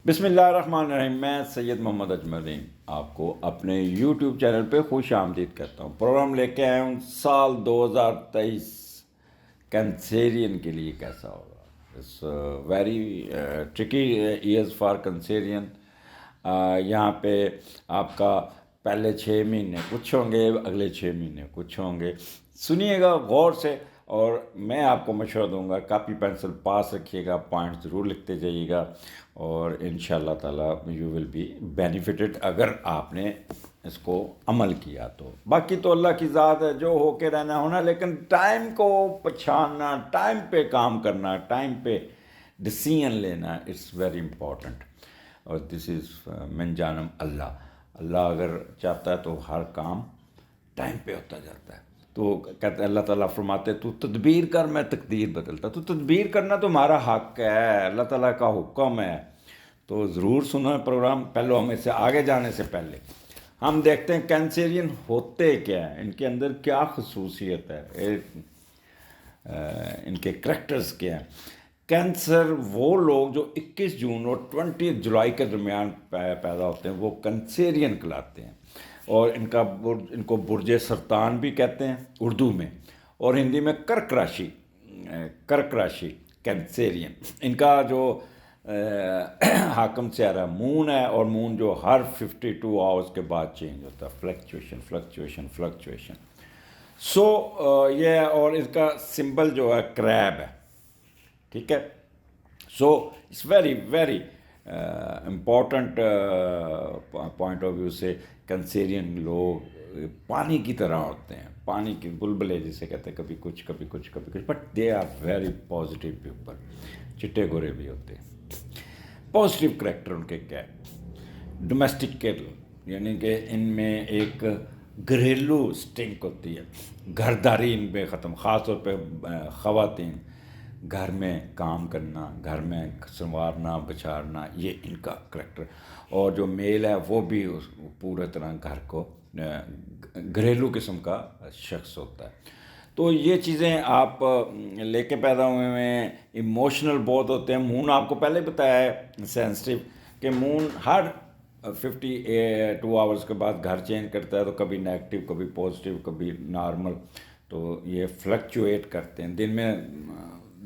بسم اللہ الرحمن الرحیم. میں سید محمد اجمرین آپ کو اپنے یوٹیوب چینل پہ خوش آمدید کرتا ہوں. پروگرام لے کے آیا ہوں سال 2023 کنسیرین کے لیے کیسا ہوگا. It's very tricky years for Cancerian. یہاں پہ آپ کا پہلے 6 مہینے کچھ ہوں گے، اگلے 6 مہینے کچھ ہوں گے. سنیے گا غور سے، اور میں آپ کو مشورہ دوں گا کاپی پینسل پاس رکھیے گا، پوائنٹ ضرور لکھتے جائیے گا، اور ان شاء اللہ تعالیٰ یو ول بی بینیفٹڈ اگر آپ نے اس کو عمل کیا تو. باقی تو اللہ کی ذات ہے، جو ہو کے رہنا ہونا، لیکن ٹائم کو پچھاننا، ٹائم پہ کام کرنا، ٹائم پہ ڈسیزن لینا، اٹس ویری امپورٹنٹ. اور دس از من جانب اللہ اگر چاہتا ہے تو ہر کام ٹائم پہ ہوتا جاتا ہے. تو کہتے ہیں اللہ تعالیٰ فرماتے تو تدبیر کر، میں تقدیر بدلتا. تو تدبیر کرنا تمہارا حق ہے، اللہ تعالیٰ کا حکم ہے. تو ضرور سنو پروگرام. پہلے ہم اس سے آگے جانے سے پہلے ہم دیکھتے ہیں کینسیرین ہوتے کیا ہیں، ان کے اندر کیا خصوصیت ہے، ان کے کریکٹرز کیا ہیں. کینسر وہ لوگ جو 21 جون اور 20 جولائی کے درمیان پیدا ہوتے ہیں وہ کنسیرین کہلاتے ہیں. اور ان کو برج سرطان بھی کہتے ہیں اردو میں، اور ہندی میں کرک راشی کینسیرین. ان کا جو حاکم سیارہ مون ہے، اور مون جو ہر 52 آورز کے بعد چینج ہوتا ہے، فلکچویشن. سو یہ، اور اس کا سمبل جو ہے کریب ہے. ٹھیک ہے. So it's very very important point of view سے کنسیرین لوگ پانی کی طرح ہوتے ہیں، پانی کے بلبلے جسے کہتے ہیں، کبھی کچھ، but they are very positive people. چٹے گورے بھی ہوتے ہیں. پازیٹیو کریکٹر ان کے کیا ہے، ڈومیسٹیکیٹ، یعنی کہ ان میں ایک گھریلو سٹنک ہوتی ہے، گھرداری ان پہ ختم. خاص طور پہ خواتین گھر میں کام کرنا، گھر میں سنوارنا بچھارنا، یہ ان کا کریکٹر. اور جو میل ہے وہ بھی پورے طرح گھر کو گھریلو قسم کا شخص ہوتا ہے. تو یہ چیزیں آپ لے کے پیدا ہوئے ہیں. ایموشنل بہت ہوتے ہیں. مون آپ کو پہلے بتایا ہے سینسٹیو، کہ مون ہر 52 آورز کے بعد گھر چینج کرتا ہے، تو کبھی نیگیٹو، کبھی پازیٹیو، کبھی نارمل. تو یہ فلکچویٹ کرتے ہیں. دن میں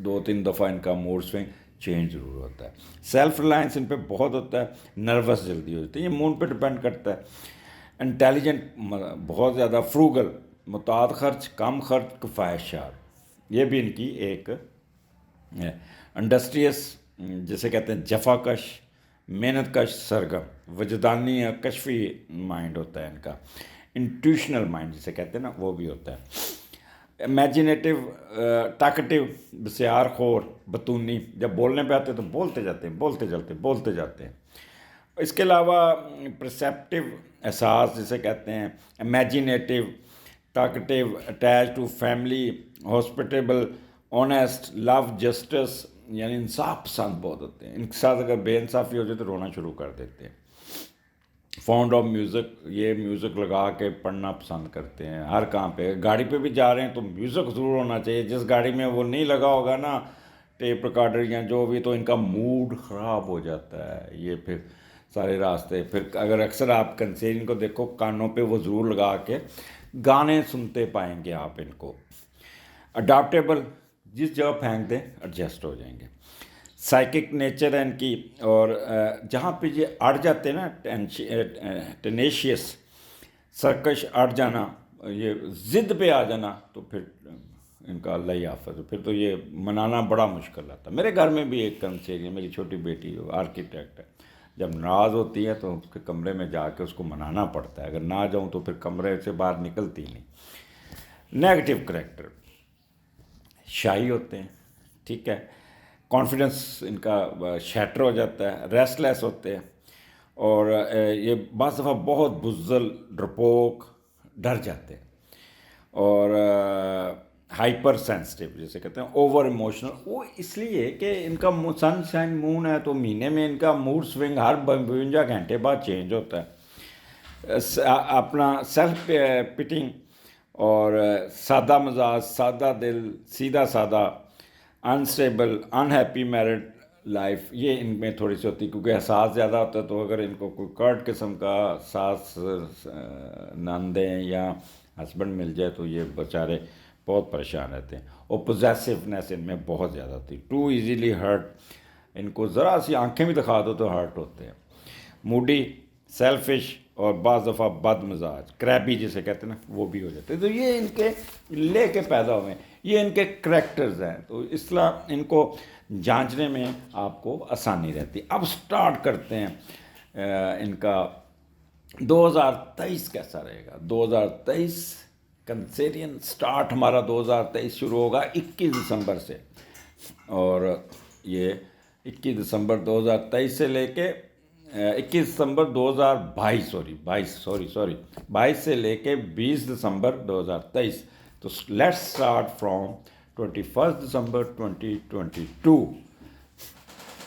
2-3 دفعہ ان کا موڈ سوئنگ چینج ضرور ہوتا ہے. سیلف ریلائنس ان پہ بہت ہوتا ہے، نروس جلدی ہوتی ہے. یہ مون پہ ڈپینڈ کرتا ہے. انٹیلیجنٹ بہت زیادہ، فروگل، محتاط خرچ، کم خرچ، کفایت. یہ بھی ان کی ایک انڈسٹریس جسے کہتے ہیں جفا کش، محنت کش، سرگرم، وجدانی یا کشفی مائنڈ ہوتا ہے ان کا. انٹیوشنل مائنڈ جسے کہتے ہیں نا، وہ بھی ہوتا ہے. امیجنیٹو، ٹاکٹیو، بسیار خور، بتونی. جب بولنے پہ آتے ہیں تو بولتے جاتے ہیں. اس کے علاوہ پرسیپٹیو، احساس جسے کہتے ہیں. Imaginative, talkative, attach to family, hospitable, honest, love justice, یعنی انصاف پسند بہت ہوتے ہیں. ان کے ساتھ اگر بے انصافی ہو جائے تو رونا شروع کر دیتے ہیں. فاؤنڈ آف میوزک، یہ میوزک لگا کے پڑھنا پسند کرتے ہیں. ہر کام پہ، گاڑی پہ بھی جا رہے ہیں تو میوزک ضرور ہونا چاہیے. جس گاڑی میں وہ نہیں لگا ہوگا نا ٹیپ ریکارڈر یا جو بھی، تو ان کا موڈ خراب ہو جاتا ہے. یہ پھر سارے راستے، پھر اگر اکثر آپ کنسیرین کو دیکھو کانوں پہ وہ ضرور لگا کے گانے سنتے پائیں گے آپ ان کو. اڈاپٹیبل، جس جگہ پھینک دیں ایڈجسٹ ہو جائیں گے. سائیکک نیچر ہے ان کی، اور جہاں پہ یہ اڑ جاتے ہیں نا، ٹینیشیس، سرکش، اڑ جانا، یہ ضد پہ آ جانا، تو پھر ان کا اللہ ہی حافظ. پھر تو یہ منانا بڑا مشکل آتا. میرے گھر میں بھی ایک کنسیرین، میری چھوٹی بیٹی آرکیٹیکٹ ہے. جب ناراض ہوتی ہے تو اس کے کمرے میں جا کے اس کو منانا پڑتا ہے. اگر نہ جاؤں تو پھر کمرے سے باہر نکلتی نہیں. نیگیٹو کریکٹر، شائی ہوتے ہیں. ٹھیک ہے. کانفیڈنس ان کا شیٹر ہو جاتا ہے. ریسٹ لیس ہوتے ہیں، اور یہ بعض دفعہ بہت بزدل، ڈرپوک، ڈر جاتے ہیں. اور ہائپر سینسٹیو جسے کہتے ہیں، اوور ایموشنل. وہ اس لیے کہ ان کا سن شائن مون ہے، تو مہینے میں ان کا موڈ سوئنگ ہر 52 گھنٹے بعد چینج ہوتا ہے. اپنا سیلف پٹنگ، اور سادہ مزاج، سادہ دل، سیدھا سادہ، انسٹیبل، انہیپی میرڈ لائف یہ ان میں تھوڑی سی ہوتی ہے، کیونکہ احساس زیادہ ہوتا ہے، تو اگر ان کو کوئی کرٹ قسم کا ساس نندیں یا ہسبینڈ مل جائے تو یہ بیچارے بہت پریشان رہتے ہیں، اور پوزیسونیس ان میں بہت زیادہ ہوتی ہے، ٹو ایزیلی ہرٹ، ان کو ذرا سی آنکھیں بھی دکھا دو تو ہرٹ ہوتے ہیں، موڈی، سیلفش، اور بعض دفعہ بد مزاج، کریبی جسے کہتے ہیں نا، وہ بھی ہو جاتے ہیں، تو یہ ان کے لے کے پیدا ہوئے ہیں، یہ ان کے کریکٹرز ہیں، تو اس طرح ان کو جانچنے میں آپ کو آسانی رہتی ہے۔ اب سٹارٹ کرتے ہیں ان کا 2023 کیسا رہے گا۔ 2023 کنسیرین سٹارٹ ہمارا 2023 شروع ہوگا 21 دسمبر سے، اور یہ 21 دسمبر 2023 سے لے کے 21 دسمبر 2022 سے لے کے 20 دسمبر 2023، تو لیٹس اسٹارٹ فرام 21 دسمبر 2022۔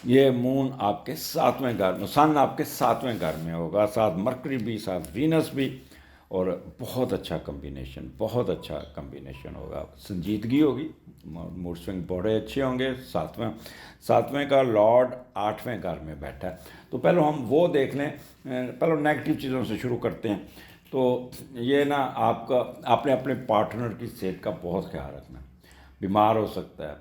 یہ مون آپ کے 7ویں گھر میں، سن آپ کے 7ویں گھر میں ہوگا، ساتھ مرکری بھی، ساتھ وینس بھی، اور بہت اچھا کمبینیشن، بہت اچھا کمبینیشن ہوگا، سنجیدگی ہوگی، موڈ سوئنگ بڑے اچھے ہوں گے۔ ساتویں کا لارڈ 8ویں گھر میں بیٹھا ہے، تو پہلے ہم وہ دیکھ لیں، پہلے نیگیٹو چیزوں سے شروع کرتے ہیں۔ تو یہ نا آپ کا، آپ نے اپنے پارٹنر کی صحت کا بہت خیال رکھنا، بیمار ہو سکتا ہے،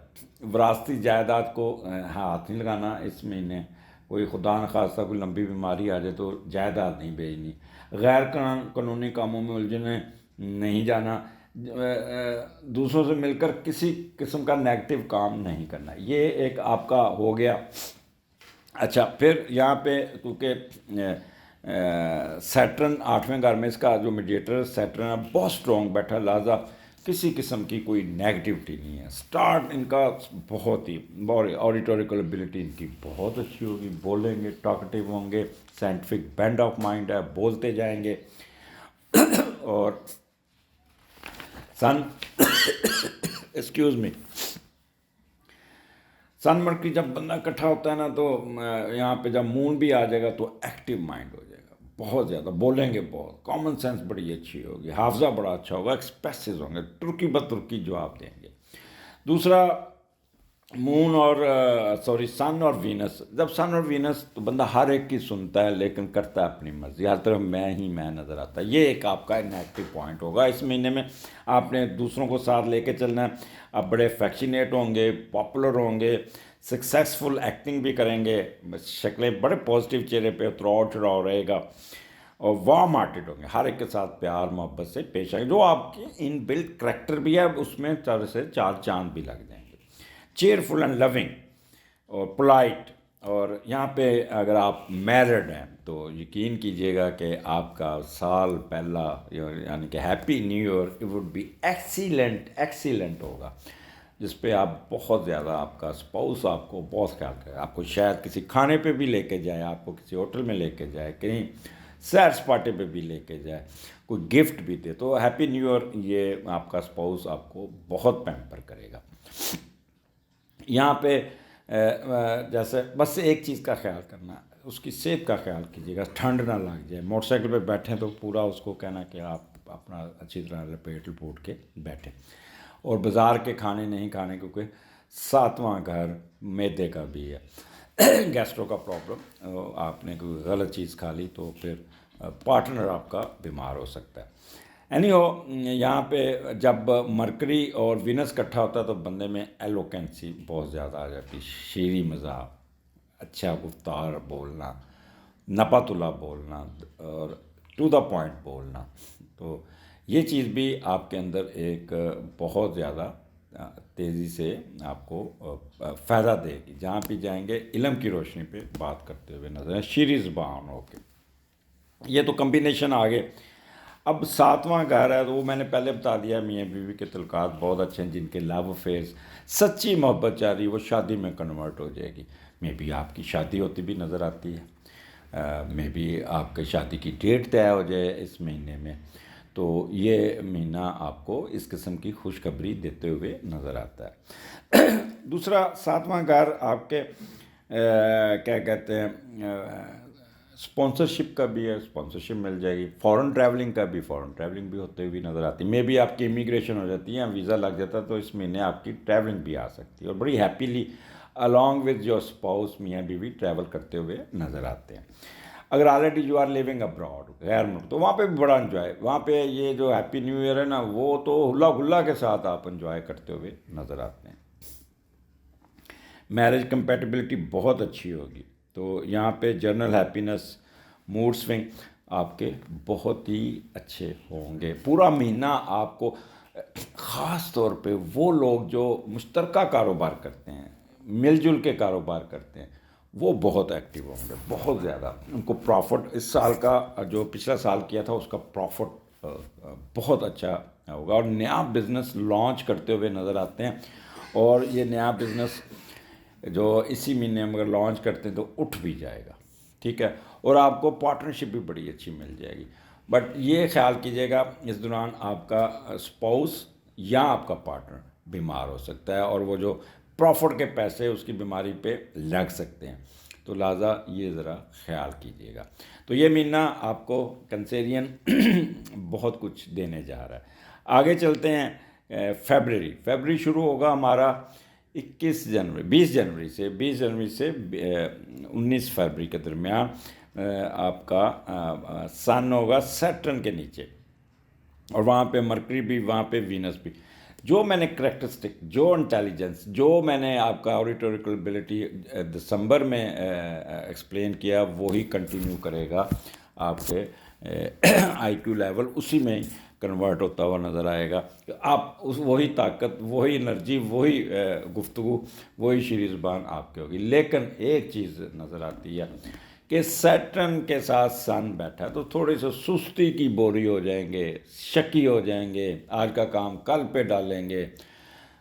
وراثتی جائیداد کو ہاتھ نہیں لگانا اس مہینے، کوئی خدا نخواستہ کوئی لمبی بیماری آ جائے تو جائیداد نہیں بھیجنی، غیر قانونی کاموں میں الجھنے نہیں جانا، دوسروں سے مل کر کسی قسم کا نیگیٹو کام نہیں کرنا، یہ ایک آپ کا ہو گیا۔ اچھا، پھر یہاں پہ کیونکہ سیٹرن 8ویں گھر میں، اس کا جو میڈیٹر سیٹرن ہے بہت اسٹرانگ بیٹھا، لہٰذا کسی قسم کی کوئی نیگیٹیوٹی نہیں ہے، سٹارٹ ان کا بہت ہی، آڈیٹوریکل ابیلٹی ان کی بہت اچھی ہوگی، بولیں گے، ٹاکٹیو ہوں گے، سائنٹیفک بینڈ آف مائنڈ ہے، بولتے جائیں گے، اور سن ایکسکیوز می، سن مرکری جب بندہ اکٹھا ہوتا ہے نا، تو یہاں پہ جب مون بھی آ جائے گا تو ایکٹیو مائنڈ ہو جائے گا، بہت زیادہ بولیں گے، بہت کامن سینس بڑی اچھی ہوگی، حافظہ بڑا اچھا ہوگا، ایکسپریسیو ہوں گے، ترکی بترکی جواب دیں گے۔ دوسرا، مون اور سن اور وینس، جب سن اور وینس، تو بندہ ہر ایک کی سنتا ہے لیکن کرتا ہے اپنی مرضی، ہر طرف میں نظر آتا ہے، یہ ایک آپ کا نیگیٹو پوائنٹ ہوگا اس مہینے میں۔ آپ نے دوسروں کو ساتھ لے کے چلنا ہے، آپ بڑے افیکشنیٹ ہوں گے، پاپولر ہوں گے، سکسیسفل ایکٹنگ بھی کریں گے، شکلیں بڑے پازیٹیو چہرے پہ اتراؤ چڑھاؤ رہے گا، اور وارم ہارٹیڈ ہوں گے، ہر ایک کے ساتھ پیار محبت سے پیش آئیں گے، جو آپ کے ان بلٹ کریکٹر بھی ہے، اس میں 4 چاند بھی لگ جائیں گے، چیئرفل اینڈ لوننگ اور پولائٹ۔ اور یہاں پہ اگر آپ میرڈ ہیں تو یقین کیجئے گا کہ آپ کا سال پہلا، یعنی کہ happy new year, it would be excellent ہوگا، جس پہ آپ بہت زیادہ، آپ کا اسپاؤس آپ کو بہت خیال کرے، آپ کو شاید کسی کھانے پہ بھی لے کے جائے، آپ کو کسی ہوٹل میں لے کے جائے، کہیں سیر سپاٹے پہ بھی لے کے جائے، کوئی گفٹ بھی دے، تو ہیپی نیو ایئر، یہ آپ کا اسپاؤس آپ کو بہت پیمپر کرے گا۔ یہاں پہ جیسے بس ایک چیز کا خیال کرنا، اس کی صحت کا خیال کیجیے گا، ٹھنڈ نہ لگ جائے، موٹر سائیکل پہ بیٹھیں تو پورا اس کو کہنا کہ آپ اپنا اچھی طرح لپوٹ کے بیٹھیں، اور بازار کے کھانے نہیں کھانے، کیونکہ 7واں گھر معدے کا بھی ہے، گیسٹرو کا پرابلم، آپ نے کوئی غلط چیز کھا لی تو پھر پارٹنر آپ کا بیمار ہو سکتا ہے۔ اینی ہو، یہاں پہ جب مرکری اور وینس اکٹھا ہوتا ہے تو بندے میں ایلوکینسی بہت زیادہ آ جاتی، شیریں مزاح، اچھا گفتار بولنا، نپا تلا بولنا، اور ٹو دا پوائنٹ بولنا، تو یہ چیز بھی آپ کے اندر ایک بہت زیادہ تیزی سے آپ کو فائدہ دے گی، جہاں پہ جائیں گے علم کی روشنی پہ بات کرتے ہوئے نظر آئیں، شیریں زبان ہو کے، یہ تو کمبینیشن آگے۔ اب 7واں گھر ہے، تو وہ میں نے پہلے بتا دیا، میاں بیوی کے تعلقات بہت اچھے ہیں، جن کے لو افیئرس، سچی محبت جاری، وہ شادی میں کنورٹ ہو جائے گی، مے بی آپ کی شادی ہوتی بھی نظر آتی ہے، مے بی آپ کی شادی کی ڈیٹ طے ہو جائے اس مہینے میں، تو یہ مہینہ آپ کو اس قسم کی خوشخبری دیتے ہوئے نظر آتا ہے۔ دوسرا، 7واں گھر آپ کے کیا کہتے ہیں، اسپانسرشپ کا بھی ہے، اسپانسرشپ مل جائے گی، فورن ٹریولنگ کا بھی، فورن ٹریولنگ بھی ہوتے ہوئی نظر آتی ہے، مے بی آپ کی امیگریشن ہو جاتی ہے یا ویزا لگ جاتا ہے، تو اس مہینے آپ کی ٹریولنگ بھی آ سکتی ہے، اور بڑی happily along with your spouse, میاں بیوی ٹریول کرتے ہوئے نظر آتے ہیں. اگر already you are living abroad, غیر ملک, تو وہاں پہ بھی بڑا انجوائے, وہاں پہ یہ جو ہیپی نیو ایئر ہے نا, وہ تو ہلا گلا کے ساتھ آپ انجوائے کرتے ہوئے نظر آتے ہیں. میرج کمپیٹیبلٹی بہت اچھی ہوگی. تو یہاں پہ جنرل ہیپینس, موڈ سوئنگ آپ کے بہت ہی اچھے ہوں گے. پورا مہینہ آپ کو, خاص طور پہ وہ لوگ جو مشترکہ کاروبار کرتے ہیں, مل جل کے کاروبار کرتے ہیں, وہ بہت ایکٹیو ہوں گے, بہت زیادہ. ان کو پروفٹ اس سال کا, جو پچھلا سال کیا تھا اس کا پروفٹ بہت اچھا ہوگا. اور نیا بزنس لانچ کرتے ہوئے نظر آتے ہیں, اور یہ نیا بزنس جو اسی مہینے میں اگر لانچ کرتے ہیں تو اٹھ بھی جائے گا, ٹھیک ہے. اور آپ کو پارٹنرشپ بھی بڑی اچھی مل جائے گی. بٹ یہ خیال کیجیے گا اس دوران آپ کا اسپاؤس یا آپ کا پارٹنر بیمار ہو سکتا ہے, اور وہ جو پروفٹ کے پیسے اس کی بیماری پہ لگ سکتے ہیں, تو لہٰذا یہ ذرا خیال کیجیے گا. تو یہ مہینہ آپ کو کنسیرین بہت کچھ دینے جا رہا ہے. آگے چلتے ہیں. فیبرری شروع ہوگا ہمارا 20 جنوری سے 19 فروری کے درمیان. آپ کا سن ہوگا سیٹرن کے نیچے, اور وہاں پہ مرکری بھی, وہاں پہ وینس بھی. جو میں نے کریکٹرسٹک, جو انٹیلیجنس, جو میں نے آپ کا آڈیٹوریکل ابیلٹی دسمبر میں ایکسپلین کیا, وہی کنٹینیو کرے گا. آپ کے آئی کیو لیول اسی میں کنورٹ ہوتا ہوا نظر آئے گا. آپ وہی طاقت, وہی انرجی, وہی گفتگو, وہی شیریں زبان آپ کی ہوگی. لیکن ایک چیز نظر آتی ہے کہ سیٹرن کے ساتھ سن بیٹھا, تو تھوڑی سی سستی کی بوری ہو جائیں گے, شکی ہو جائیں گے, آج کا کام کل پہ ڈالیں گے,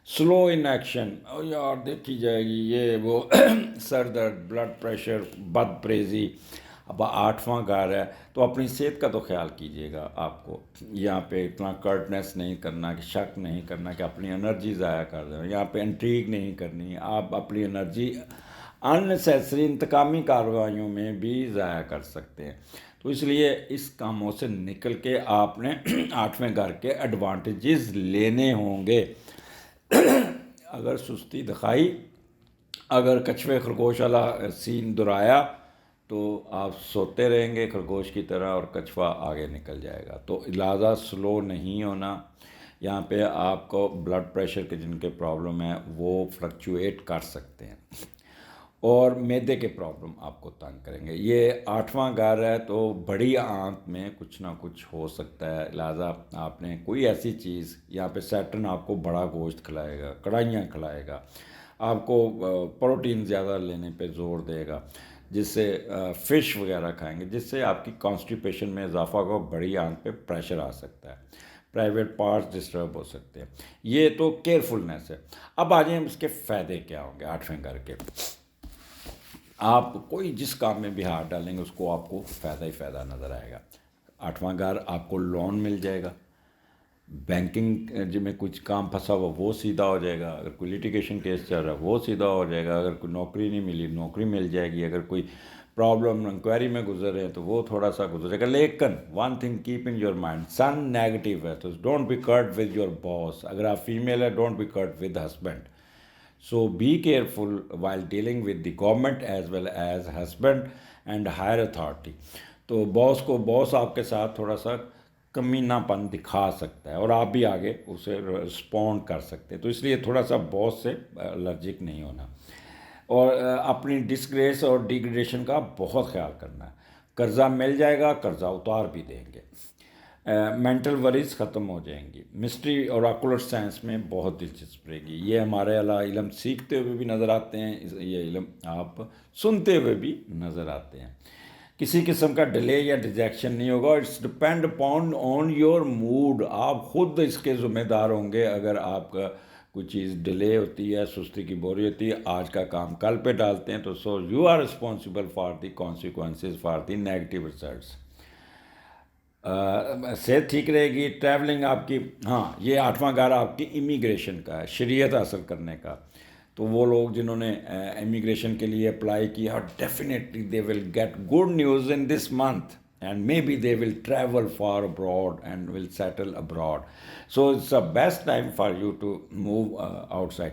سلو ان ایکشن, یار دیکھی جائے گی یہ وہ, سر درد, بلڈ پریشر, بد پریزی. اب 8واں گھر ہے, تو اپنی صحت کا تو خیال کیجیے گا. آپ کو یہاں پہ اتنا کرٹنیس نہیں کرنا, کہ شک نہیں کرنا کہ اپنی انرجی ضائع کر دیں. یہاں پہ انٹریگ نہیں کرنی, آپ اپنی انرجی اننیسیسری انتقامی کارروائیوں میں بھی ضائع کر سکتے ہیں. تو اس لیے اس کاموں سے نکل کے آپ نے 8ویں گھر کے ایڈوانٹیجز لینے ہوں گے. اگر سستی دکھائی, اگر کچھوے خرگوش والا سین دہرایا, تو آپ سوتے رہیں گے خرگوش کی طرح, اور کچھوا آگے نکل جائے گا. تو لہٰذا سلو نہیں ہونا. یہاں پہ آپ کو بلڈ پریشر کے جن کے پرابلم ہیں وہ فلکچویٹ کر سکتے ہیں, اور معدے کے پرابلم آپ کو تنگ کریں گے. یہ 8واں گھر ہے, تو بڑی آنت میں کچھ نہ کچھ ہو سکتا ہے. لہٰذا آپ نے کوئی ایسی چیز, یہاں پہ سیٹرن آپ کو بڑا گوشت کھلائے گا, کڑھائیاں کھلائے گا, آپ کو پروٹین زیادہ لینے پہ زور دے گا, جس سے فش وغیرہ کھائیں گے, جس سے آپ کی کانسٹیپیشن میں اضافہ ہوگا, بڑی آنت پہ پریشر آ سکتا ہے, پرائیویٹ پارٹس ڈسٹرب ہو سکتے ہیں. یہ تو کیئرفلنس ہے. اب آ جائیں اس کے فائدے کیا ہوں گے 8ویں گھر کے. آپ کوئی جس کام میں بھی ہاتھ ڈالیں گے اس کو آپ کو فائدہ ہی فائدہ نظر آئے گا. 8واں گھر آپ کو لون مل جائے گا, بینکنگ میں کچھ کام پھنسا ہوا وہ سیدھا ہو جائے گا, اگر کوئی لیٹیگیشن کیس چل رہا ہے وہ سیدھا ہو جائے گا, اگر کوئی نوکری نہیں ملی نوکری مل جائے گی, اگر کوئی پرابلم انکوائری میں گزر رہے ہیں تو وہ تھوڑا سا گزرے گا. لیکن one thing keep in your mind, sun negative ہے, تو don't be curt with your boss. اگر آپ فیمیل ہے, don't be curt with husband. So be careful while dealing with the government as well as husband and higher authority. تو باس آپ کے ساتھ تھوڑا سا کمینہ پن دکھا سکتا ہے, اور آپ بھی آگے اسے رسپونڈ کر سکتے ہیں. تو اس لیے تھوڑا سا باس سے الرجک نہیں ہونا, اور اپنی ڈسگریس اور ڈیگریڈیشن کا بہت خیال کرنا ہے. قرضہ مل جائے گا, قرضہ اتار بھی دیں گے. مینٹل وریز ختم ہو جائیں گی. مسٹری اور آکولر سائنس میں بہت دلچسپ رہے گی. یہ ہمارے علم سیکھتے ہوئے بھی نظر آتے ہیں, یہ علم آپ سنتے ہوئے بھی نظر آتے ہیں. کسی قسم کا ڈیلے یا ڈیجیکشن نہیں ہوگا. It's depend upon on your mood. آپ خود اس کے ذمہ دار ہوں گے. اگر آپ کا کوئی چیز ڈیلے ہوتی ہے, سستی کی بوری ہوتی ہے, آج کا کام کل پہ ڈالتے ہیں, تو so you are responsible for the consequences for the negative results. صحت ٹھیک رہے گی. ٹریولنگ آپ کی, ہاں یہ 8واں گھر آپ کی امیگریشن کا ہے, شریعت حاصل کرنے کا. تو وہ لوگ جنہوں نے امیگریشن کے لیے اپلائی کیا, definitely they will get good news in this month. and maybe they will travel far abroad and will settle abroad. So it's the best time for you to move outside.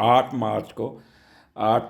8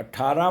18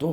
2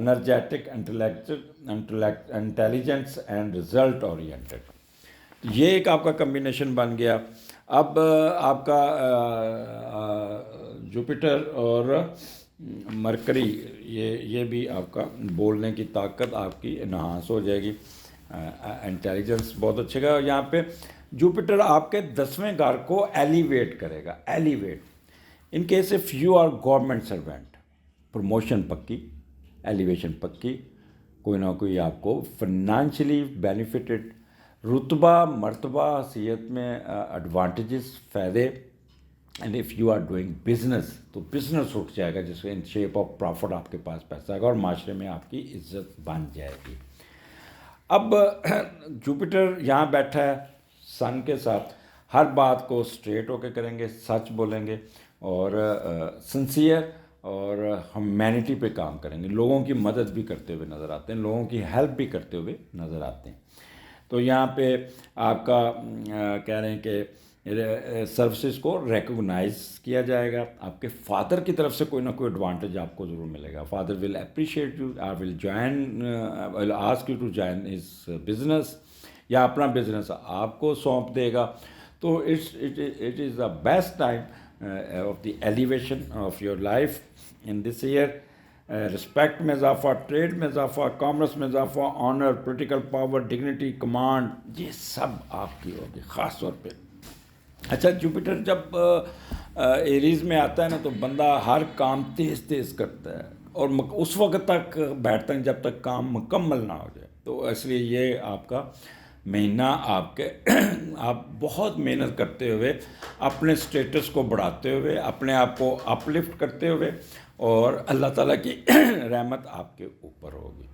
energetic, intelligence and result oriented. یہ ایک آپ کا combination بن گیا۔ اب آپ کا Jupiter اور mercury, یہ بھی آپ کا بولنے کی طاقت آپ کی انہانس ہو جائے گی، انٹیلیجنس بہت اچھے گا۔ یہاں پہ جوپیٹر آپ کے 10ویں گھر کو ایلیویٹ کرے گا، elevate in case if you are government servant, promotion پکی، ایلیویشن پکی، کوئی نہ کوئی آپ کو فنانشلی بینیفٹڈ، رتبہ مرتبہ حیثیت میں ایڈوانٹیجز، فائدے۔ And if you are doing business تو بزنس اٹھ جائے گا، جس میں ان شیپ آف پرافٹ آپ کے پاس پیسہ آئے گا اور معاشرے میں آپ کی عزت بن جائے گی۔ اب جوپیٹر یہاں بیٹھا ہے سن کے ساتھ، ہر بات کو اسٹریٹ ہو کے کریں گے، سچ بولیں گے اور سنسیئر اور ہیومینٹی پہ کام کریں گے، لوگوں کی مدد بھی کرتے ہوئے نظر آتے ہیں، لوگوں کی ہیلپ بھی کرتے ہوئے نظر آتے ہیں۔ تو یہاں پہ آپ کا کہہ رہے ہیں کہ سروسز کو ریکگنائز کیا جائے گا، آپ کے فادر کی طرف سے کوئی نہ کوئی ایڈوانٹیج آپ کو ضرور ملے گا، father will appreciate you, will ask you to join his business, یا اپنا بزنس آپ کو سونپ دے گا۔ تو it is the best time of the elevation of your life in this year. Respect میں اضافہ، ٹریڈ میں اضافہ، کامرس میں اضافہ، honour, political power, dignity, command, یہ سب آپ کی ہوگی خاص طور پہ۔ اچھا، جوپیٹر جب ایریز میں آتا ہے نا تو بندہ ہر کام تیز تیز کرتا ہے اور اس وقت تک بیٹھتا ہے جب تک کام مکمل نہ ہو جائے۔ تو اس لیے یہ آپ کا مہینہ آپ کے آپ بہت محنت کرتے ہوئے، اپنے سٹیٹس کو بڑھاتے ہوئے، اپنے آپ کو اپ لفٹ کرتے ہوئے، اور اللہ تعالیٰ کی رحمت آپ کے اوپر ہوگی۔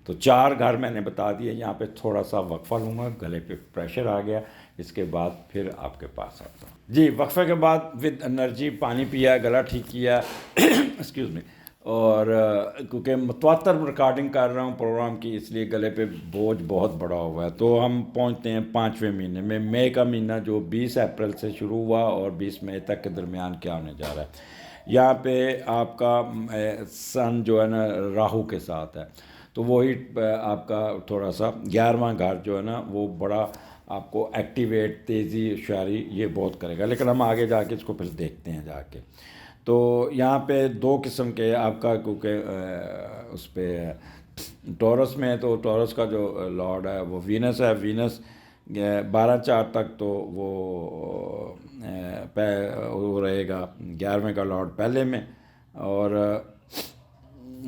تو 4 گھر میں نے بتا دیے۔ یہاں پہ تھوڑا سا وقفہ لوں گا، گلے پہ پریشر آ گیا، اس کے بعد پھر آپ کے پاس آتا ہوں جی۔ وقفے کے بعد ود انرجی پانی پیا، گلا ٹھیک کیا ایکسکیوز می، اور کیونکہ متواتر ریکارڈنگ کر رہا ہوں پروگرام کی، اس لیے گلے پہ بوجھ بہت بڑا ہوا ہے۔ تو ہم پہنچتے ہیں 5ویں مہینے میں، مئی کا مہینہ جو 20 اپریل سے شروع ہوا اور 20 مئی تک کے درمیان کیا ہونے جا رہا ہے۔ یہاں پہ آپ کا سن جو ہے نا راہو کے ساتھ ہے، تو وہی آپ کا تھوڑا سا 11واں گھر جو ہے نا وہ بڑا آپ کو ایکٹیویٹ، تیزی، ہوشیاری یہ بہت کرے گا، لیکن ہم آگے جا کے اس کو پھر دیکھتے ہیں جا کے۔ تو یہاں پہ 2 قسم کے آپ کا، کیونکہ اس پہ ٹورس میں، تو ٹورس کا جو لارڈ ہے وہ وینس ہے۔ وینس 12/4 تک تو وہ رہے گا 11ویں کا لارڈ پہلے میں، اور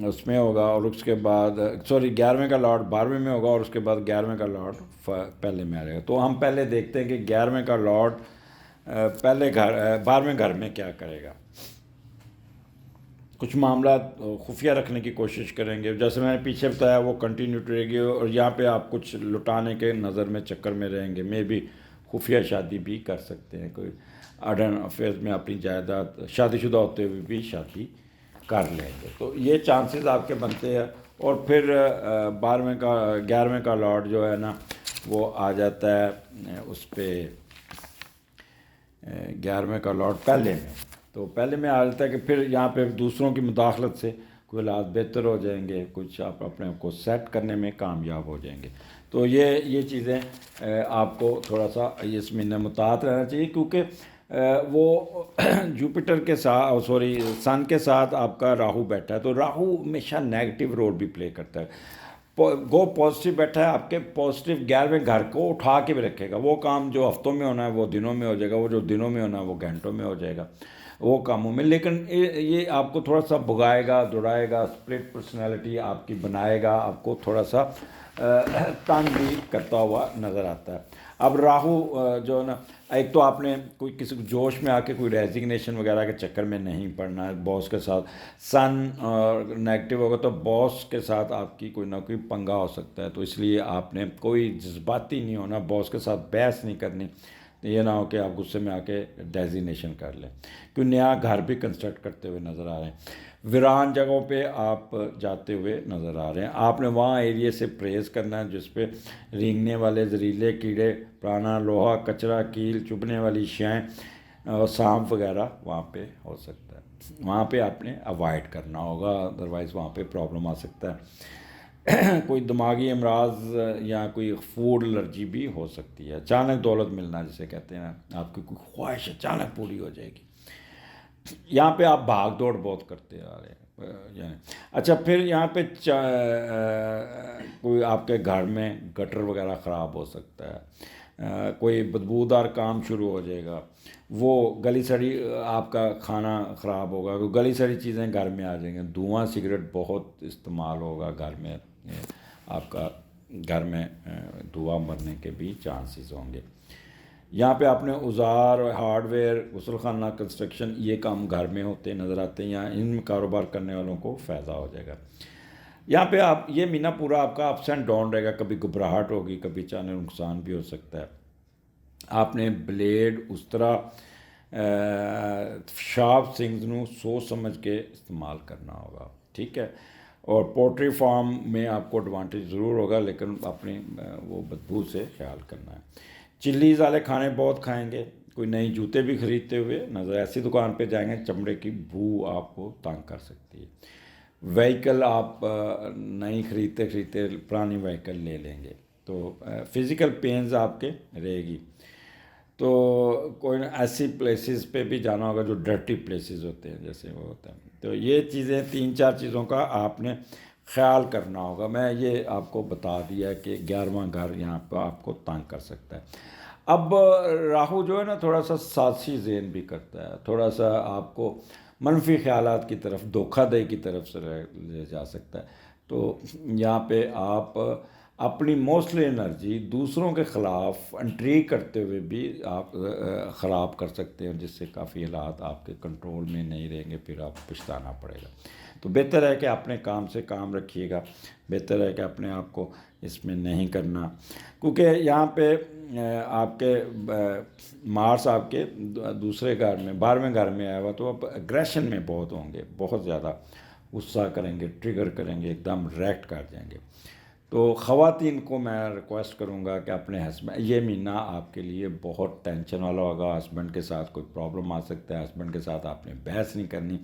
اس میں ہوگا، اور اس کے بعد 11ویں کا لارڈ 12ویں میں ہوگا، اور اس کے بعد 11ویں کا لارڈ پہلے میں آ جائے گا۔ تو ہم پہلے دیکھتے ہیں کہ 11ویں کا لارڈ پہلے گھر 12ویں گھر میں کیا کرے گا۔ کچھ معاملات خفیہ رکھنے کی کوشش کریں گے، جیسے میں نے پیچھے بتایا وہ کنٹینیوٹی رہے گی، اور یہاں پہ آپ کچھ لٹانے کے نظر میں چکر میں رہیں گے، میں بھی خفیہ شادی بھی کر سکتے ہیں، کوئی اڈن افیئرز میں اپنی جائیداد، شادی شدہ ہوتے ہوئے بھی شادی کر لیں گے۔ تو یہ چانسز آپ کے بنتے ہیں۔ اور پھر 11ویں کا لارڈ جو ہے نا وہ آ جاتا ہے اس پہ 11ویں کا لارڈ پہلے میں، تو پہلے میں آ جاتا ہے کہ پھر یہاں پہ دوسروں کی مداخلت سے کوئی حالات بہتر ہو جائیں گے، کچھ آپ اپنے کو سیٹ کرنے میں کامیاب ہو جائیں گے۔ تو یہ چیزیں آپ کو تھوڑا سا اس مہینے متعاہد رہنا چاہیے، کیونکہ وہ جوپیٹر کے ساتھ، سن کے ساتھ آپ کا راہو بیٹھا ہے، تو راہو ہمیشہ نیگیٹو رول بھی پلے کرتا ہے۔ گو پازیٹیو بیٹھا ہے، آپ کے پازیٹیو 11ویں گھر کو اٹھا کے بھی رکھے گا، وہ کام جو ہفتوں میں ہونا ہے وہ دنوں میں ہو جائے گا، وہ جو دنوں میں ہونا ہے وہ گھنٹوں میں ہو جائے گا وہ کاموں میں، لیکن یہ آپ کو تھوڑا سا بھگائے گا، دوڑائے گا، اسپلٹ پرسنالٹی آپ کی بنائے گا، آپ کو تھوڑا سا تنگ بھی کرتا ہوا نظر آتا ہے۔ اب راہو جو ہے نا، ایک تو آپ نے کوئی کسی جوش میں آ کے کوئی ریزگنیشن وغیرہ کے چکر میں نہیں پڑنا ہے باس کے ساتھ۔ سن نیگیٹو ہوگا تو باس کے ساتھ آپ کی کوئی نہ کوئی پنگا ہو سکتا ہے، تو اس لیے آپ نے کوئی جذباتی نہیں ہونا، باس کے ساتھ بحث نہیں کرنی، یہ نہ ہو کہ آپ غصے میں آ کے ڈیزینیشن کر لیں، کیوں نیا گھر بھی کنسٹرکٹ کرتے ہوئے نظر آ رہے ہیں۔ ویران جگہوں پہ آپ جاتے ہوئے نظر آ رہے ہیں، آپ نے وہاں ایریے سے پریز کرنا ہے جس پہ رینگنے والے زہریلے کیڑے، پرانا لوہا، کچرا، کیل چبھنے والی شیں اور سانپ وغیرہ وہاں پہ ہو سکتا ہے۔ وہاں پہ آپ نے اوائڈ کرنا ہوگا، ادروائز وہاں پہ پرابلم آ سکتا ہے کوئی دماغی امراض یا کوئی فوڈ الرجی بھی ہو سکتی ہے۔ اچانک دولت ملنا جسے کہتے ہیں نا، آپ کی کوئی خواہش اچانک پوری ہو جائے گی۔ یہاں پہ آپ بھاگ دوڑ بہت کرتے آ رہے ہیں یعنی۔ اچھا، پھر یہاں پہ کوئی آپ کے گھر میں گٹر وغیرہ خراب ہو سکتا ہے، کوئی بدبودار کام شروع ہو جائے گا، وہ گلی سڑی آپ کا کھانا خراب ہوگا، کوئی گلی سڑی چیزیں گھر میں آ جائیں گے، دھواں سگریٹ بہت استعمال ہوگا گھر میں، آپ کا گھر میں دھواں مرنے کے بھی چانسز ہوں گے۔ یہاں پہ آپ نے اوزار، ہارڈ ویئر، غسل خانہ، کنسٹرکشن، یہ کام گھر میں ہوتے نظر آتے ہیں، یہاں ان میں کاروبار کرنے والوں کو فائدہ ہو جائے گا۔ یہاں پہ آپ یہ مہینہ پورا آپ کا اپس اینڈ ڈاؤن رہے گا، کبھی گھبراہٹ ہوگی، کبھی اچانک نقصان بھی ہو سکتا ہے۔ آپ نے بلیڈ اس طرح شارپ سنگز نو سوچ سمجھ کے استعمال کرنا ہوگا، ٹھیک ہے۔ اور پولٹری فارم میں آپ کو ایڈوانٹیج ضرور ہوگا، لیکن اپنی وہ بدبو سے خیال کرنا ہے۔ چلیز والے کھانے بہت کھائیں گے، کوئی نئی جوتے بھی خریدتے ہوئے نظر، ایسی دکان پہ جائیں گے چمڑے کی بو آپ کو تنگ کر سکتی ہے۔ وہیکل آپ نئی خریدتے پرانی وہیکل لے لیں گے تو فزیکل پینز آپ کے رہے گی۔ تو کوئی ایسی پلیسز پہ بھی جانا ہوگا جو ڈرٹی پلیسز ہوتے ہیں، جیسے وہ ہوتا ہے۔ تو یہ چیزیں 3-4 چیزوں کا آپ نے خیال کرنا ہوگا۔ میں یہ آپ کو بتا دیا کہ 11واں گھر یہاں پہ آپ کو تنگ کر سکتا ہے۔ اب راہو جو ہے نا، تھوڑا سا سازشی ذہن بھی کرتا ہے، تھوڑا سا آپ کو منفی خیالات کی طرف، دھوکہ دہی کی طرف سے لے جا سکتا ہے۔ تو یہاں پہ آپ اپنی موسٹلی انرجی دوسروں کے خلاف انٹریگ کرتے ہوئے بھی آپ خراب کر سکتے ہیں، جس سے کافی حالات آپ کے کنٹرول میں نہیں رہیں گے، پھر آپ پچھتانا پڑے گا۔ تو بہتر ہے کہ اپنے کام سے کام رکھیے گا، بہتر ہے کہ اپنے آپ کو اس میں نہیں کرنا، کیونکہ یہاں پہ آپ کے مارس آپ کے دوسرے گھر میں 12ویں گھر میں آیا ہوا، تو آپ اگریشن میں بہت ہوں گے، بہت زیادہ غصہ کریں گے، ٹریگر کریں گے، ایک دم ریئیکٹ کر جائیں گے۔ تو خواتین کو میں ریکویسٹ کروں گا کہ اپنے ہسبینڈ، یہ مہینہ آپ کے لیے بہت ٹینشن والا ہوگا، ہسبینڈ کے ساتھ کوئی پرابلم آ سکتا ہے، ہسبینڈ کے ساتھ آپ نے بحث نہیں کرنی۔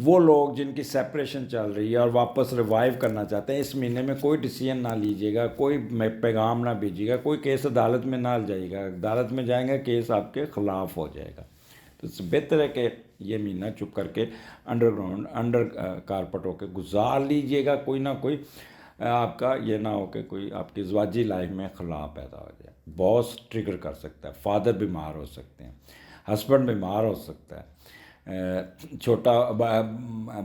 وہ لوگ جن کی سیپریشن چل رہی ہے اور واپس ریوائیو کرنا چاہتے ہیں، اس مہینے میں کوئی ڈیسیژن نہ لیجیے گا، کوئی پیغام نہ بھیجیے گا، کوئی کیس عدالت میں نہ جائے گا، عدالت میں جائیں گا کیس آپ کے خلاف ہو جائے گا۔ تو اس سے بہتر ہے کہ یہ مہینہ چپ کر کے انڈر گراؤنڈ، انڈر کارپٹ ہو کے گزار لیجیے گا، کوئی نہ کوئی آپ کا یہ نہ ہو کہ کوئی آپ کی ازواجی لائف میں خلا پیدا ہو جائے۔ باس ٹریگر کر سکتا ہے، فادر بیمار ہو سکتے ہیں، ہسبینڈ بیمار ہو سکتا ہے، چھوٹا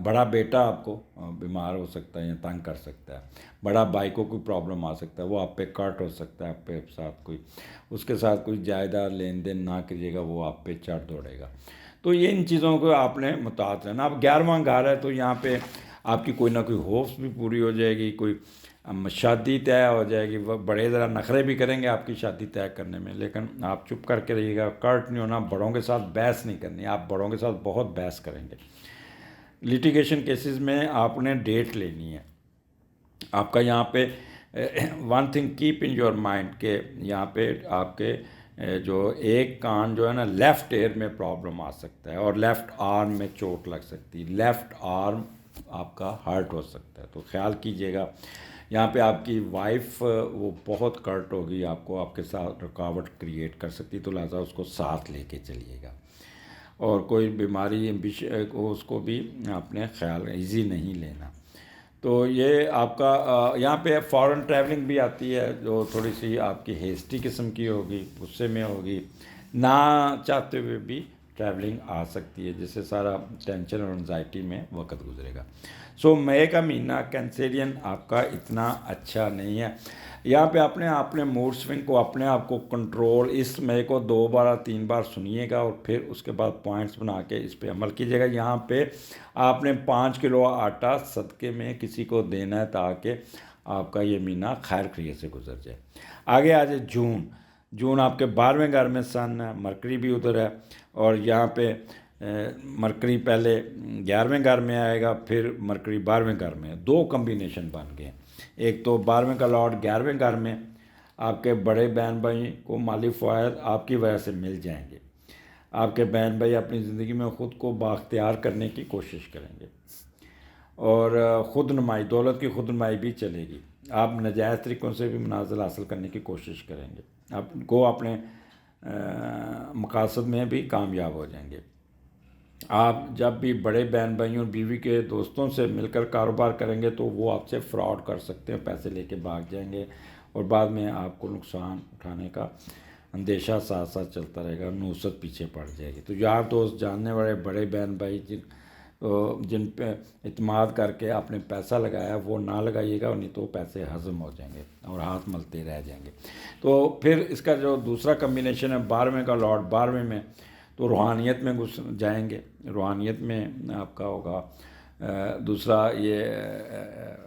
بڑا بیٹا آپ کو بیمار ہو سکتا ہے یا تنگ کر سکتا ہے، بڑا بھائی کو کوئی پرابلم آ سکتا ہے، وہ آپ پہ کٹ ہو سکتا ہے، آپ پہ ساتھ کوئی اس کے ساتھ کوئی جائیداد لین دین نہ کریے گا، وہ آپ پہ چڑھ دوڑے گا۔ تو یہ ان چیزوں کو آپ نے محتاط رہنا۔ اب 11واں گھر ہے تو یہاں پہ آپ کی کوئی نہ کوئی ہوپس بھی پوری ہو جائے گی، کوئی شادی طے ہو جائے گی، وہ بڑے ذرا نخرے بھی کریں گے آپ کی شادی طے کرنے میں، لیکن آپ چپ کر کے رہیے گا، کرٹ نہیں ہونا، بڑوں کے ساتھ بحث نہیں کرنی، آپ بڑوں کے ساتھ بہت بحث کریں گے۔ لیٹیگیشن کیسز میں آپ نے ڈیٹ لینی ہے۔ آپ کا یہاں پہ one thing keep in your mind کہ یہاں پہ آپ کے جو ایک کان جو ہے نا، لیفٹ ایئر میں پرابلم آ سکتا ہے، اور لیفٹ آرم میں چوٹ لگ سکتی ہے، لیفٹ آرم آپ کا ہرٹ ہو سکتا ہے، تو خیال کیجیے گا۔ یہاں پہ آپ کی وائف وہ بہت کرٹ ہوگی، آپ کو آپ کے ساتھ رکاوٹ کریٹ کر سکتی، تو لہٰذا اس کو ساتھ لے کے چلیے گا۔ اور کوئی بیماری اس کو بھی آپ نے خیال ایزی نہیں لینا۔ تو یہ آپ کا یہاں پہ فارن ٹریولنگ بھی آتی ہے، جو تھوڑی سی آپ کی ہیسٹی قسم کی ہوگی، غصے میں ہوگی، نہ چاہتے ہوئے بھی ٹریولنگ آ سکتی ہے، جس سے سارا ٹینشن اور انزائٹی میں وقت گزرے گا۔ سو مئی کا مہینہ کینسیرین آپ کا اتنا اچھا نہیں ہے۔ یہاں پہ اپنے موڈ سوئنگ کو، اپنے آپ کو کنٹرول، اس مئی کو 2 بار 3 بار سنیے گا، اور پھر اس کے بعد پوائنٹس بنا کے اس پہ عمل کیجیے گا۔ یہاں پہ آپ نے 5 کلو آٹا صدقے میں کسی کو دینا ہے، تاکہ آپ کا یہ مہینہ خیر خیریت سے گزر جائے۔ آگے آ جائے جون آپ کے 12ویں گھر میں سن ہے، مرکری بھی ادھر ہے، اور یہاں پہ مرکری پہلے 11ویں گھر میں آئے گا، پھر مرکری 12ویں گھر میں، 2 کمبینیشن بن گئے۔ ایک تو 12ویں کا لارڈ 11ویں گھر میں، آپ کے بڑے بہن بھائی کو مالی فوائد آپ کی وجہ سے مل جائیں گے۔ آپ کے بہن بھائی اپنی زندگی میں خود کو بااختیار کرنے کی کوشش کریں گے، اور خود نمائی، دولت کی خود نمائی بھی چلے گی۔ آپ ناجائز طریقوں سے بھی منازل حاصل کرنے کی کوشش کریں گے، آپ کو اپنے مقاصد میں بھی کامیاب ہو جائیں گے۔ آپ جب بھی بڑے بہن بھائیوں اور بیوی کے دوستوں سے مل کر کاروبار کریں گے تو وہ آپ سے فراڈ کر سکتے ہیں، پیسے لے کے بھاگ جائیں گے، اور بعد میں آپ کو نقصان اٹھانے کا اندیشہ ساتھ ساتھ چلتا رہے گا، نوست پیچھے پڑ جائے گی۔ تو یار دوست، جاننے والے بڑے بہن بھائی جن پہ اعتماد کر کے آپ نے پیسہ لگایا وہ نہ لگائیے گا، نہیں تو پیسے ہضم ہو جائیں گے اور ہاتھ ملتے رہ جائیں گے۔ تو پھر اس کا جو دوسرا کمبینیشن ہے 12ویں کا لارڈ 12ویں میں، تو روحانیت میں گھس جائیں گے۔ روحانیت میں آپ کا ہوگا دوسرا یہ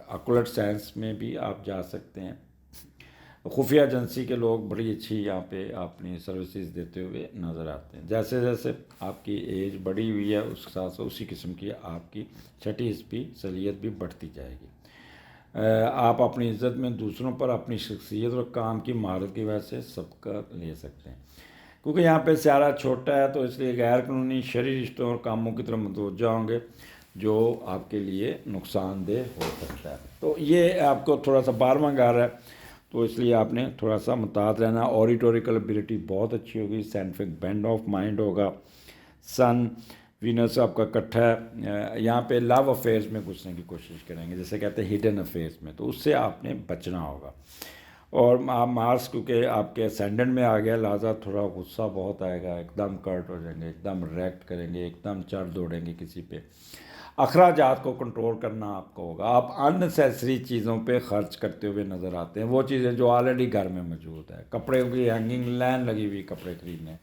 اکولٹ سائنس میں بھی آپ جا سکتے ہیں۔ خفیہ ایجنسی کے لوگ بڑی اچھی یہاں پہ اپنی سروسز دیتے ہوئے نظر آتے ہیں۔ جیسے جیسے آپ کی ایج بڑی ہوئی ہے اس کے ساتھ ساتھ اسی قسم کی آپ کی چھٹی بھی صلاحیت بھی بڑھتی جائے گی۔ آپ اپنی عزت میں دوسروں پر اپنی شخصیت اور کام کی مہارت کی وجہ سے سبقت لے سکتے ہیں، کیونکہ یہاں پہ سیارہ چھوٹا ہے، تو اس لیے غیر قانونی شرعی رشتوں اور کاموں کی طرف متوجہ ہوں گے جو آپ کے لیے نقصان دہ ہو سکتا ہے۔ تو یہ آپ کو تھوڑا سا 12واں گھر ہے، تو اس لیے آپ نے تھوڑا سا محتاط رہنا۔ اوریٹوریکل ابیلٹی بہت اچھی ہوگی، سائنٹیفک بینڈ آف مائنڈ ہوگا، سن وینس آپ کا اکٹھا ہے۔ یہاں پہ لو افیئرز میں گھسنے کی کوشش کریں گے، جیسے کہتے ہیں ہڈن افیئرز میں، تو اس سے آپ نے بچنا ہوگا۔ اور مارس کیونکہ آپ کے اسینڈنٹ میں آ گیا، لہٰذا تھوڑا غصہ بہت آئے گا، ایک دم کرٹ ہو جائیں گے، ایک دم ریکٹ کریں گے، ایک دم چڑھ دوڑیں گے کسی پہ۔ اخراجات کو کنٹرول کرنا آپ کو ہوگا، آپ اننیسیسری چیزوں پہ خرچ کرتے ہوئے نظر آتے ہیں، وہ چیزیں جو آلریڈی گھر میں موجود ہے، کپڑے کی ہینگنگ لائن لگی ہوئی کپڑے خریدنے،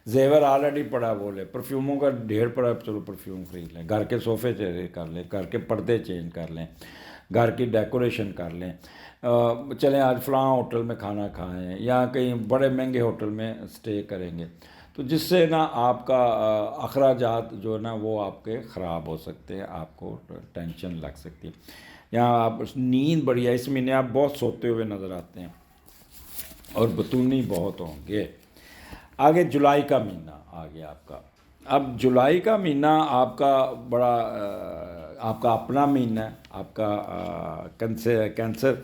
زیور آلریڈی پڑا وہ لے، پرفیوموں کا ڈھیر پڑا چلو پرفیوم خرید لیں، گھر کے صوفے چہرے کر لیں، گھر کے پردے چینج کر لیں، گھر کی ڈیکوریشن کر لیں، چلیں آج فلاں ہوٹل میں کھانا کھائیں یا کہیں بڑے مہنگے ہوٹل میں اسٹے کریں گے، تو جس سے نا آپ کا اخراجات جو ہے نا وہ آپ کے خراب ہو سکتے ہیں، آپ کو ٹینشن لگ سکتی ہے۔ یہاں آپ نیند بڑی ہے، اس مہینے آپ بہت سوتے ہوئے نظر آتے ہیں اور بطونی بہت ہوں گے۔ آگے جولائی کا مہینہ آ گیا آپ کا۔ اب جولائی کا مہینہ آپ کا بڑا آپ کا اپنا مہینہ ہے، آپ کا کینسر۔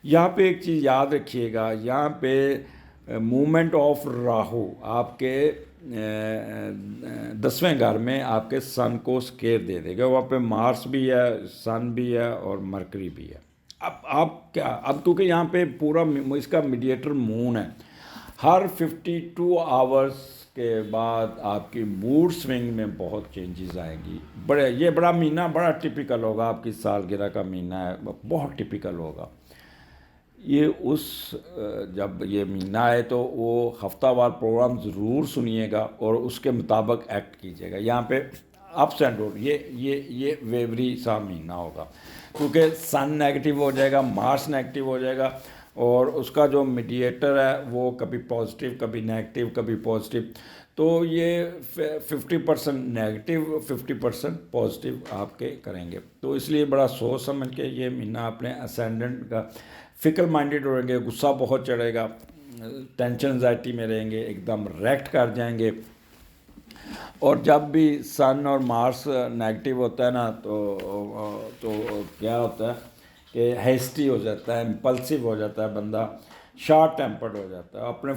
یہاں پہ ایک چیز یاد رکھیے گا، یہاں پہ مومنٹ آف راہو آپ کے 10ویں گھر میں آپ کے سن کو سکیر دے دے گا، وہاں پہ مارس بھی ہے، سن بھی ہے اور مرکری بھی ہے۔ اب آپ کیا، اب کیونکہ یہاں پہ پورا اس کا میڈیٹر مون ہے، ہر 52 آورز کے بعد آپ کی موڈ سوئنگ میں بہت چینجز آئیں گی۔ یہ بڑا مہینہ بڑا ٹپیکل ہوگا، آپ کی سالگرہ کا مہینہ ہے، بہت ٹپیکل ہوگا یہ۔ جب یہ مہینہ ہے تو وہ ہفتہ وار پروگرام ضرور سنیے گا اور اس کے مطابق ایکٹ کیجیے گا۔ یہاں پہ اپس اینڈ ڈاؤن، یہ ویوری سا مہینہ ہوگا، کیونکہ سن نیگیٹو ہو جائے گا، مارس نیگیٹو ہو جائے گا، اور اس کا جو میڈیٹر ہے وہ کبھی پازیٹیو کبھی نیگیٹو کبھی پازیٹیو، تو یہ 50% نیگیٹو 50% پازیٹیو آپ کے کریں گے۔ تو اس لیے بڑا سوچ سمجھ کے یہ مہینہ اپنے اسینڈنٹ کا فکر مائنڈیڈ رہیں گے، غصہ بہت چڑھے گا، ٹینشن انزائٹی میں رہیں گے، ایک دم ریکٹ کر جائیں گے۔ اور جب بھی سن اور مارس نیگیٹو ہوتا ہے نا تو کیا ہوتا ہے کہ ہیسٹی ہو جاتا ہے، امپلسیو ہو جاتا ہے بندہ، شارٹ ٹیمپرڈ ہو جاتا ہے، اپنے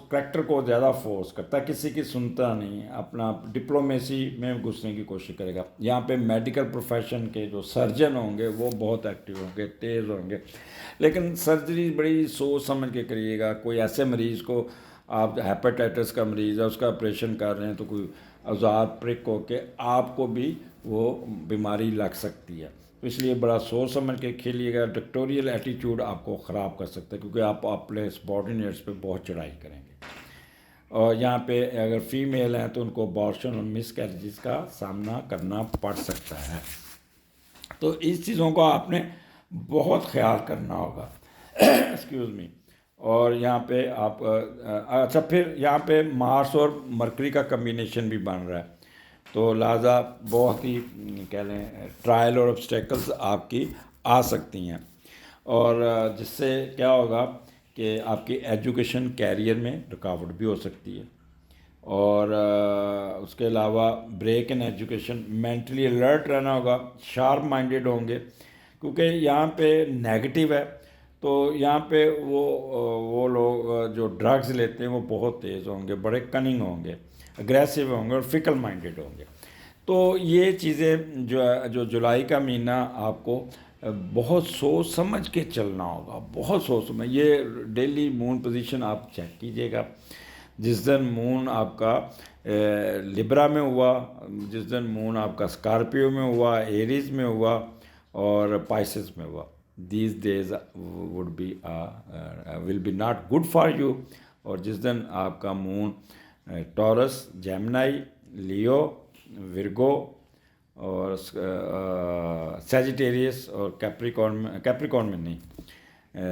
کریکٹر کو زیادہ فورس کرتا ہے، کسی کی سنتا نہیں، اپنا ڈپلومیسی میں گھسنے کی کوشش کرے گا۔ یہاں پہ میڈیکل پروفیشن کے جو سرجن ہوں گے وہ بہت ایکٹیو ہوں گے، تیز ہوں گے، لیکن سرجری بڑی سوچ سمجھ کے کریے گا۔ کوئی ایسے مریض کو، آپ ہیپاٹائٹس کا مریض ہے، اس کا آپریشن کر رہے ہیں، تو کوئی اوزار پرک ہو کے آپ کو بھی وہ بیماری لگ سکتی ہے، تو اس لیے بڑا سوچ سمجھ کے کھیلیے گا۔ ڈکٹوریل ایٹیٹیوڈ آپ کو خراب کر سکتا ہے، کیونکہ آپ اپنے سبارڈینیٹس پہ بہت چڑھائی کریں گے، اور یہاں پہ اگر فیمیل ہیں تو ان کو ابارشن اور مس کیریجز کا سامنا کرنا پڑ سکتا ہے۔ تو اس چیزوں کو آپ نے بہت خیال کرنا ہوگا، ایکسکیوز می۔ اور یہاں پہ آپ اچھا، پھر یہاں پہ مارس اور مرکری کا کمبینیشن بھی بن رہا ہے، تو لہٰذا بہت ہی کہہ لیں ٹرائل اور obstacles آپ کی آ سکتی ہیں، اور جس سے کیا ہوگا کہ آپ کی ایجوکیشن کیریئر میں رکاوٹ بھی ہو سکتی ہے۔ اور اس کے علاوہ break in education, mentally alert رہنا ہوگا، شارپ مائنڈیڈ ہوں گے، کیونکہ یہاں پہ نیگیٹو ہے، تو یہاں پہ وہ لوگ جو ڈرگز لیتے ہیں وہ بہت تیز ہوں گے، بڑے کننگ ہوں گے، اگریسو ہوں گے اور فکل مائنڈیڈ ہوں گے. تو یہ چیزیں جو جولائی کا مہینہ آپ کو بہت سوچ سمجھ کے چلنا ہوگا، بہت سوچ سمجھ. یہ ڈیلی مون پوزیشن آپ چیک کیجیے گا. جس دن مون آپ کا لبرا میں ہوا، جس دن مون آپ کا اسکارپیو میں ہوا، ایریز میں ہوا اور پائسس میں ہوا، these days would be will be not good for you. اور جس دن آپ کا moon Taurus, Gemini, Leo, Virgo اور سیجیٹیریس اور کیپریکارن میں نہیں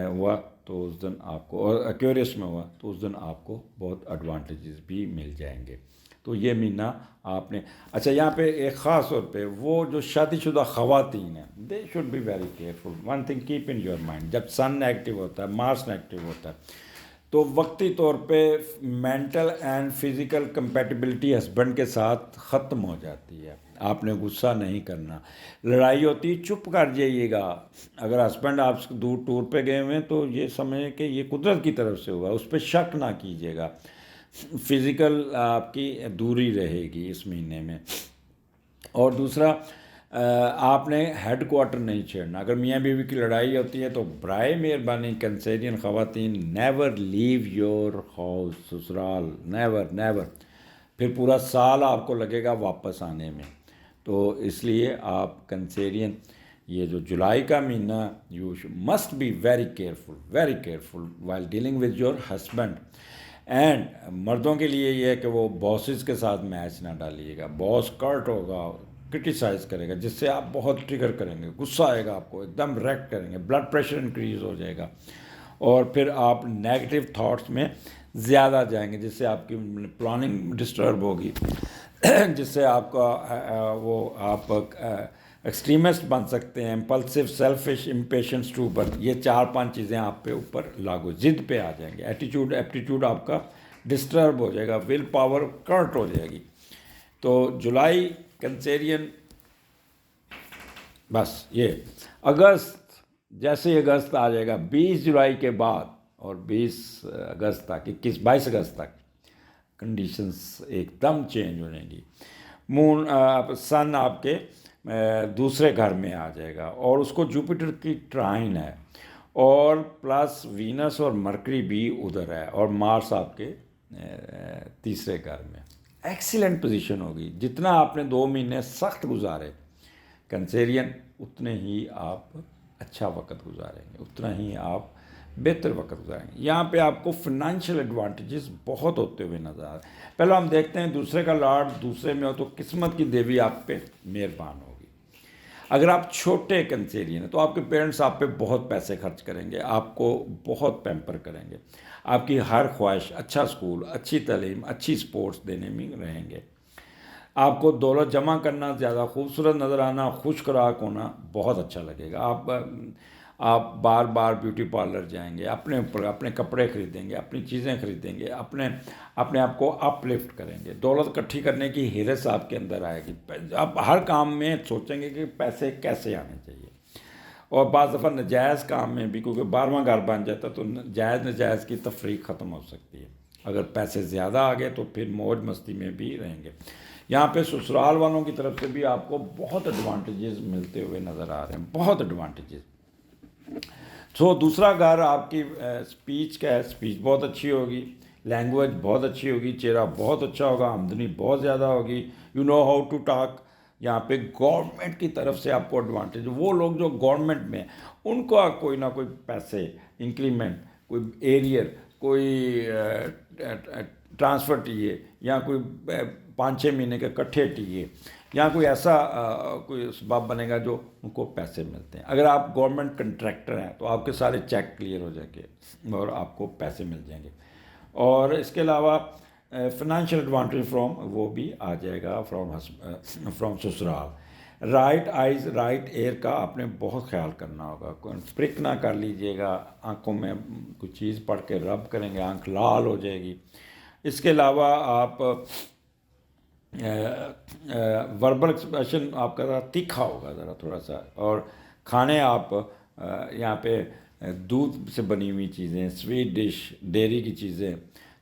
ہوا تو اس دن آپ کو، اور ایکویریس میں ہوا تو اس دن آپ کو بہت ایڈوانٹیجز بھی مل جائیں گے. تو یہ مہینہ آپ نے اچھا یہاں پہ ایک خاص طور پہ وہ جو شادی شدہ خواتین ہیں، they should be very careful. One thing keep in your mind, جب سن نیگیٹو ہوتا ہے، مارس نیگیٹو ہوتا ہے، تو وقتی طور پہ mental and physical compatibility husband کے ساتھ ختم ہو جاتی ہے. آپ نے غصہ نہیں کرنا، لڑائی ہوتی چپ کر جائیے گا. اگر ہسبینڈ آپ سے دور ٹور پہ گئے ہوئے ہیں تو یہ سمجھیں کہ یہ قدرت کی طرف سے ہوا، اس پہ شک نہ کیجیے گا. فزیکل آپ کی دوری رہے گی اس مہینے میں. اور دوسرا، آپ نے ہیڈ کوارٹر نہیں چھیڑنا. اگر میاں بیوی کی لڑائی ہوتی ہے تو برائے مہربانی کنسیرین خواتین، نیور لیو یور ہاؤس، سسرال، نیور نیور. پھر پورا سال آپ کو لگے گا واپس آنے میں. تو اس لیے آپ کنسیرین یہ جو جولائی کا مہینہ، you must be very careful while dealing with your husband. And مردوں کے لیے یہ ہے کہ وہ باسز کے ساتھ میچ نہ ڈالیے گا. باس کرٹ ہوگا، کرٹیسائز کرے گا، جس سے آپ بہت ٹریگر کریں گے، غصہ آئے گا آپ کو، ایک دم ریکٹ کریں گے، بلڈ پریشر انکریز ہو جائے گا، اور پھر آپ نیگیٹو تھاٹس میں زیادہ جائیں گے، جس سے آپ کی پلاننگ ڈسٹرب ہوگی، جس سے آپ کا وہ آپ ایکسٹریمسٹ بن سکتے ہیں، امپلسو، سیلفش، امپیشنس، اسٹوبر. یہ 4-5 چیزیں آپ پہ اوپر لاگو، ضد پہ آ جائیں گے. ایپٹیٹیوڈ آپ کا ڈسٹرب ہو جائے گا، ول پاور کرٹ ہو جائے گی. تو جولائی کنسیرین، بس یہ اگست، جیسے اگست آ جائے گا 20 جولائی کے بعد اور 20 اگست تک، 22 اگست تک کنڈیشنز ایک دم چینج ہو جائیں گی. مون سن آپ کے دوسرے گھر میں آ جائے گا اور اس کو جوپیٹر کی ٹرائن ہے، اور پلس وینس اور مرکری بھی ادھر ہے، اور مارس آپ کے تیسرے گھر میں. ایکسیلنٹ پوزیشن ہوگی. جتنا آپ نے 2 مہینے سخت گزارے کنسیرین، اتنے ہی آپ اچھا وقت گزاریں گے، اتنا ہی آپ بہتر وقت گزاریں گے. یہاں پہ آپ کو فنانشیل ایڈوانٹیجز بہت ہوتے ہوئے نظر آ رہے ہیں. پہلے ہم دیکھتے ہیں دوسرے کا لارڈ دوسرے میں ہو تو قسمت کی دیوی آپ پہ مہربان ہوگی. اگر آپ چھوٹے کنسیرین ہیں تو آپ کے پیرنٹس آپ پہ بہت پیسے خرچ کریں گے، آپ کو بہت پیمپر کریں گے، آپ کی ہر خواہش، اچھا اسکول، اچھی تعلیم، اچھی سپورٹس دینے میں رہیں گے. آپ کو دولت جمع کرنا، زیادہ خوبصورت نظر آنا، خوش خوراک ہونا بہت اچھا لگے گا. آپ بار بار بیوٹی پارلر جائیں گے، اپنے اوپر اپنے کپڑے خریدیں گے، اپنی چیزیں خریدیں گے، اپنے آپ کو اپ لفٹ کریں گے. دولت اکٹھی کرنے کی ہرس آپ کے اندر آئے گی. آپ ہر کام میں سوچیں گے کہ پیسے کیسے آنے چاہیے. اور بعض دفعہ نجائز کام میں بھی، کیونکہ 12واں گھر بن جاتا ہے تو جائز نجائز کی تفریق ختم ہو سکتی ہے. اگر پیسے زیادہ آ گئے تو پھر موج مستی میں بھی رہیں گے. یہاں پہ سسرال والوں کی طرف سے بھی آپ کو بہت ایڈوانٹیجز ملتے ہوئے نظر آ رہے ہیں، بہت ایڈوانٹیجز. دوسرا گھر آپ کی اسپیچ کا ہے، اسپیچ بہت اچھی ہوگی، لینگویج بہت اچھی ہوگی، چہرہ بہت اچھا ہوگا، آمدنی بہت زیادہ ہوگی، you know how to talk. یہاں پہ گورنمنٹ کی طرف سے آپ کو ایڈوانٹیج، وہ لوگ جو گورنمنٹ میں ان کو کوئی نہ کوئی پیسے، انکریمنٹ، کوئی ایریئر، کوئی ٹرانسفر ٹیے، یا کوئی 5-6 مہینے کے کٹھے ٹیے، یا کوئی ایسا کوئی اسباب بنے گا جو ان کو پیسے ملتے ہیں. اگر آپ گورنمنٹ کنٹریکٹر ہیں تو آپ کے سارے چیک کلیئر ہو جائیں گے اور آپ کو پیسے مل جائیں گے. اور اس کے علاوہ فنانشیل ایڈوانٹیج فرام وہ بھی آ جائے گا فرام سسرال. رائٹ آئیز، رائٹ ایئر کا آپ نے بہت خیال کرنا ہوگا. پرک نہ کر لیجئے گا، آنکھوں میں کوئی چیز پڑھ کے رب کریں گے آنکھ لال ہو جائے گی. اس کے علاوہ آپ وربل ایکسپریشن آپ کا ذرا تیکھا ہوگا ذرا تھوڑا سا، اور کھانے آپ یہاں پہ دودھ سے بنی ہوئی چیزیں، سویٹ ڈش، ڈیری کی چیزیں،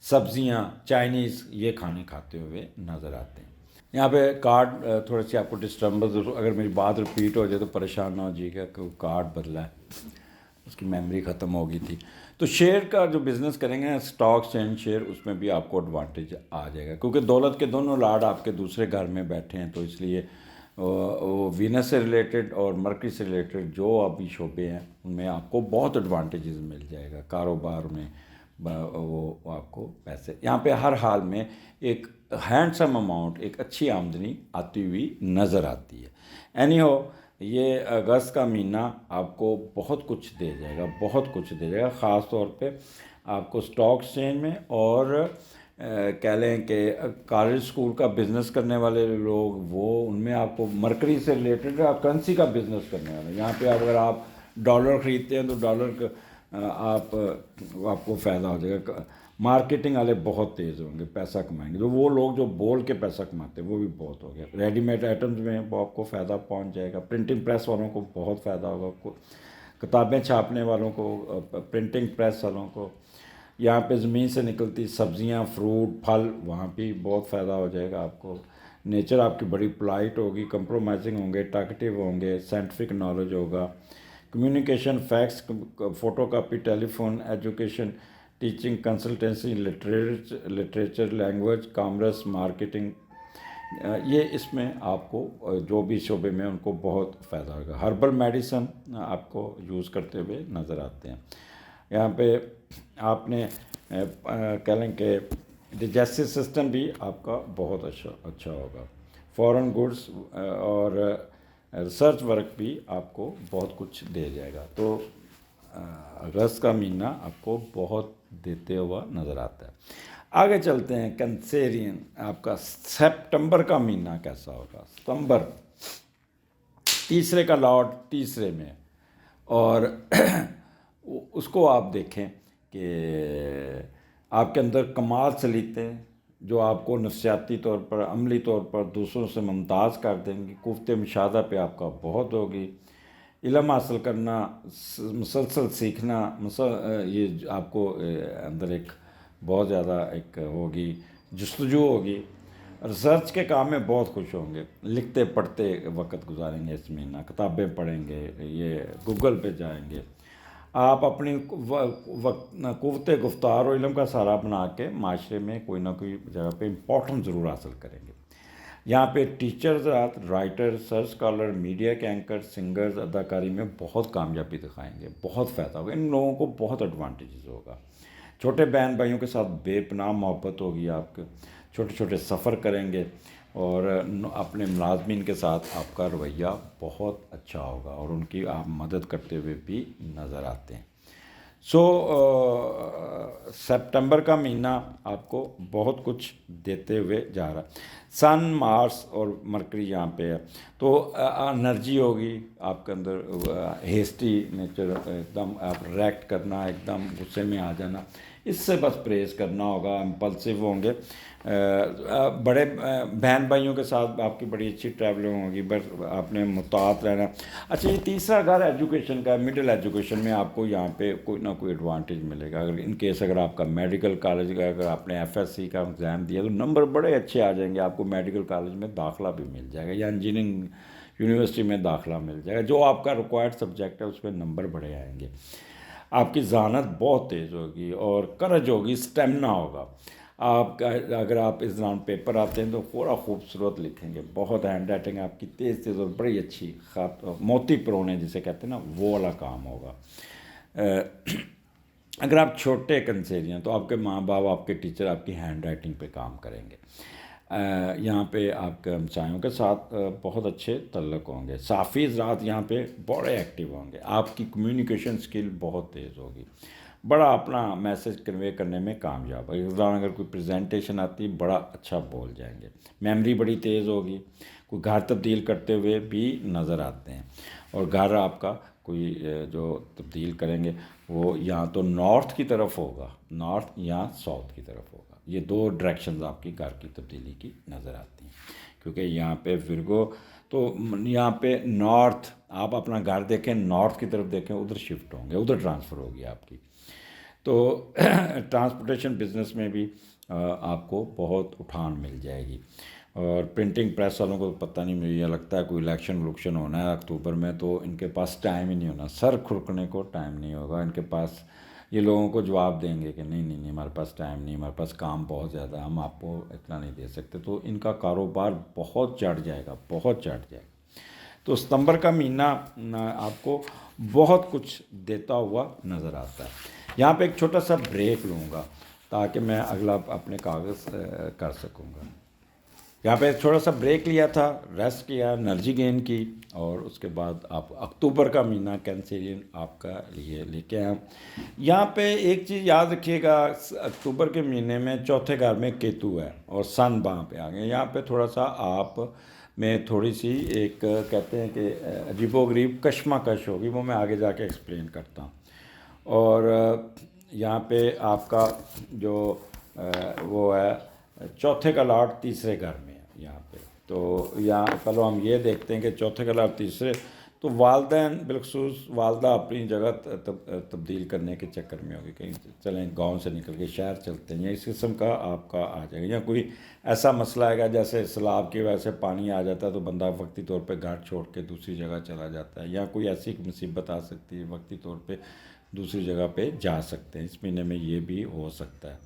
سبزیاں، چائنیز، یہ کھانے کھاتے ہوئے نظر آتے ہیں۔ یہاں پہ کارڈ تھوڑی سی آپ کو ڈسٹربنس، اگر میری بات رپیٹ ہو جائے تو پریشان نہ ہو جائے گا کہ وہ کارڈ بدلا ہے، اس کی میموری ختم ہو گئی تھی۔ تو شیئر کا جو بزنس کریں گے اسٹاکس اینڈ شیئر، اس میں بھی آپ کو ایڈوانٹیج آ جائے گا، کیونکہ دولت کے دونوں لاڈ آپ کے دوسرے گھر میں بیٹھے ہیں، تو اس لیے وہ وینس سے ریلیٹڈ اور مرکری سے ریلیٹڈ جو ابھی شعبے ہیں ان میں آپ کو بہت ایڈوانٹیجز مل جائے گا کاروبار میں، وہ آپ کو پیسے یہاں پہ ہر حال میں ایک ہینڈسم اماؤنٹ، ایک اچھی آمدنی آتی ہوئی نظر آتی ہے۔ اینی ہو، یہ اگست کا مہینہ آپ کو بہت کچھ دے جائے گا، بہت کچھ دے جائے گا، خاص طور پہ آپ کو اسٹاک ایکسچینج میں، اور کہہ لیں کہ کالج اسکول کا بزنس کرنے والے لوگ، وہ ان میں آپ کو مرکری سے ریلیٹڈ آپ کرنسی کا بزنس کرنے والے، یہاں پہ اگر آپ ڈالر خریدتے ہیں تو ڈالر کا آپ کو فائدہ ہو جائے گا۔ مارکیٹنگ والے بہت تیز ہوں گے، پیسہ کمائیں گے، تو وہ لوگ جو بول کے پیسہ کماتے ہیں وہ بھی بہت ہو گیا۔ ریڈی میڈ آئٹمز میں وہ آپ کو فائدہ پہنچ جائے گا، پرنٹنگ پریس والوں کو بہت فائدہ ہوگا، آپ کو کتابیں چھاپنے والوں کو، پرنٹنگ پریس والوں کو، یہاں پہ زمین سے نکلتی سبزیاں، فروٹ، پھل، وہاں بھی بہت فائدہ ہو جائے گا آپ کو۔ نیچر آپ کی بڑی پولائٹ ہوگی، کمپرومائزنگ ہوں گے، ٹاکٹیو ہوں گے، سائنٹیفک نالج ہوگا، communication, fax, photocopy, telephone, education, teaching, consultancy, literature, language, commerce, marketing, یہ اس میں آپ کو جو بھی شعبے میں ان کو بہت فائدہ ہوگا۔ ہربل میڈیسن آپ کو یوز کرتے ہوئے نظر آتے ہیں۔ یہاں پہ آپ نے کہہ لیں کہ ڈیجسٹو سسٹم بھی آپ کا بہت اچھا ہوگا، فورن گڈس اور ریسرچ ورک بھی آپ کو بہت کچھ دے جائے گا۔ تو اگست کا مہینہ آپ کو بہت دیتے ہوا نظر آتا ہے۔ آگے چلتے ہیں، کنسیرین آپ کا سپٹمبر کا مہینہ کیسا ہوگا؟ ستمبر، تیسرے کا لاٹ تیسرے میں، اور اس کو آپ دیکھیں کہ آپ کے اندر کمال سلیقے جو آپ کو نفسیاتی طور پر، عملی طور پر دوسروں سے ممتاز کر دیں گی، قوت مشاہدہ پہ آپ کا بہت ہوگی، علم حاصل کرنا، مسلسل سیکھنا، یہ آپ کو اندر ایک بہت زیادہ ایک ہوگی، جستجو ہوگی۔ ریسرچ کے کام میں بہت خوش ہوں گے، لکھتے پڑھتے وقت گزاریں گے اس مہینہ، کتابیں پڑھیں گے، یہ گوگل پہ جائیں گے، آپ اپنی قوت گفتار و علم کا سہارا بنا کے معاشرے میں کوئی نہ کوئی جگہ پہ امپورٹنس ضرور حاصل کریں گے۔ یہاں پہ teachers, writer, research scholar, media کے اینکر، سنگرز، اداکاری میں بہت کامیابی دکھائیں گے، بہت فائدہ ہوگا، ان لوگوں کو بہت ایڈوانٹیجز ہوگا۔ چھوٹے بہن بھائیوں کے ساتھ بے پناہ محبت ہوگی، آپ کے چھوٹے چھوٹے سفر کریں گے، اور اپنے ملازمین کے ساتھ آپ کا رویہ بہت اچھا ہوگا، اور ان کی آپ مدد کرتے ہوئے بھی نظر آتے ہیں۔ سپٹمبر کا مہینہ آپ کو بہت کچھ دیتے ہوئے جا رہا ہے۔ سن، مارس اور مرکری یہاں پہ ہے، تو انرجی ہوگی آپ کے اندر، ہیسٹی نیچر، ایک دم آپ ریئیکٹ کرنا، ایک دم غصے میں آ جانا، اس سے بس پرہیز کرنا ہوگا، امپلسو ہوں گے۔ بڑے بہن بھائیوں کے ساتھ آپ کی بڑی اچھی ٹریولنگ ہوگی، بس آپ نے محتاط رہنا۔ اچھا، یہ تیسرا گھر ایجوکیشن کا ہے، مڈل ایجوکیشن میں آپ کو یہاں پہ کوئی نہ کوئی ایڈوانٹیج ملے گا، اگر ان کیس اگر آپ کا میڈیکل کالج کا، اگر آپ نے FSC کا ایگزام دیا تو نمبر بڑے اچھے آ جائیں گے، آپ کو میڈیکل کالج میں داخلہ بھی مل جائے گا، یا انجینئرنگ یونیورسٹی میں داخلہ مل جائے گا، جو آپ کا ریکوائرڈ سبجیکٹ ہے اس میں نمبر بڑے آئیں گے۔ آپ کی ذہانت بہت تیز ہوگی، اور کرج ہوگی، اسٹیمنا ہوگا آپ کا، اگر آپ اس دوران پیپر آتے ہیں تو پورا خوبصورت لکھیں گے، بہت ہینڈ رائٹنگ آپ کی تیز اور بڑی اچھی، موتی پرونے جسے کہتے ہیں نا، وہ والا کام ہوگا۔ اگر آپ چھوٹے کنسیری ہیں تو آپ کے ماں باپ، آپ کے ٹیچر آپ کی ہینڈ رائٹنگ پہ کام کریں گے۔ یہاں پہ آپ کے ہمسایوں کے ساتھ بہت اچھے تعلق ہوں گے، صحافی حضرات یہاں پہ بڑے ایکٹیو ہوں گے، آپ کی کمیونیکیشن سکل بہت تیز ہوگی، بڑا اپنا میسج کنوے کرنے میں کامیاب ہے، اگر کوئی پریزنٹیشن آتی ہے بڑا اچھا بول جائیں گے، میموری بڑی تیز ہوگی، کوئی گھر تبدیل کرتے ہوئے بھی نظر آتے ہیں، اور گھر آپ کا کوئی جو تبدیل کریں گے وہ یا تو نارتھ کی طرف ہوگا، نارتھ یا ساؤتھ کی طرف ہوگا۔ یہ دو ڈائریکشنز آپ کی کار کی تبدیلی کی نظر آتی ہیں، کیونکہ یہاں پہ ورگو تو یہاں پہ نارتھ، آپ اپنا گھر دیکھیں، نارتھ کی طرف دیکھیں، ادھر شفٹ ہوں گے، ادھر ٹرانسفر ہوگی آپ کی. تو ٹرانسپورٹیشن بزنس میں بھی آپ کو بہت اٹھان مل جائے گی. اور پرنٹنگ پریس والوں کو پتہ نہیں، مجھے یہ لگتا ہے کوئی الیکشن ہونا ہے اکتوبر میں، تو ان کے پاس ٹائم ہی نہیں ہونا، سر کھرکنے کو ٹائم نہیں ہوگا ان کے پاس. یہ لوگوں کو جواب دیں گے کہ نہیں نہیں نہیں، ہمارے پاس ٹائم نہیں، ہمارے پاس کام بہت زیادہ، ہم آپ کو اتنا نہیں دے سکتے. تو ان کا کاروبار بہت چڑھ جائے گا، بہت چڑھ جائے گا. تو ستمبر کا مہینہ آپ کو بہت کچھ دیتا ہوا نظر آتا ہے. یہاں پہ ایک چھوٹا سا بریک لوں گا تاکہ میں اگلا اپنے کاغذ کر سکوں گا. یہاں پہ ایک چھوٹا سا بریک لیا تھا، ریسٹ کیا، انرجی گین کی، اور اس کے بعد آپ اکتوبر کا مہینہ کینسیرین آپ کا لیے لے کے آئیں. یہاں پہ ایک چیز یاد رکھیے گا، اکتوبر کے مہینے میں چوتھے گھر میں کیتو ہے اور سن وہاں پہ آ گئے. یہاں پہ تھوڑا سا آپ میں تھوڑی سی ایک کہتے ہیں کہ عجیب و غریب کشمکش ہوگی، وہ میں آگے جا کے ایکسپلین کرتا ہوں. اور یہاں پہ آپ کا جو وہ ہے چوتھے کا لاٹ تیسرے گھر میں ہے یہاں پہ. تو یہاں پہلے ہم یہ دیکھتے ہیں کہ چوتھے کا لاٹ تیسرے، تو والدین بالخصوص والدہ اپنی جگہ تبدیل کرنے کے چکر میں ہوگی، کہیں چلیں گاؤں سے نکل کے شہر چلتے ہیں، یا اس قسم کا آپ کا آ جائے گا. یا کوئی ایسا مسئلہ آئے گا جیسے سیلاب کی وجہ سے پانی آ جاتا ہے تو بندہ وقتی طور پہ گھر چھوڑ کے دوسری جگہ چلا جاتا ہے، یا کوئی ایسی مصیبت آ سکتی ہے وقتی طور پہ دوسری جگہ پہ جا سکتے ہیں. اس مہینے میں یہ بھی ہو سکتا ہے.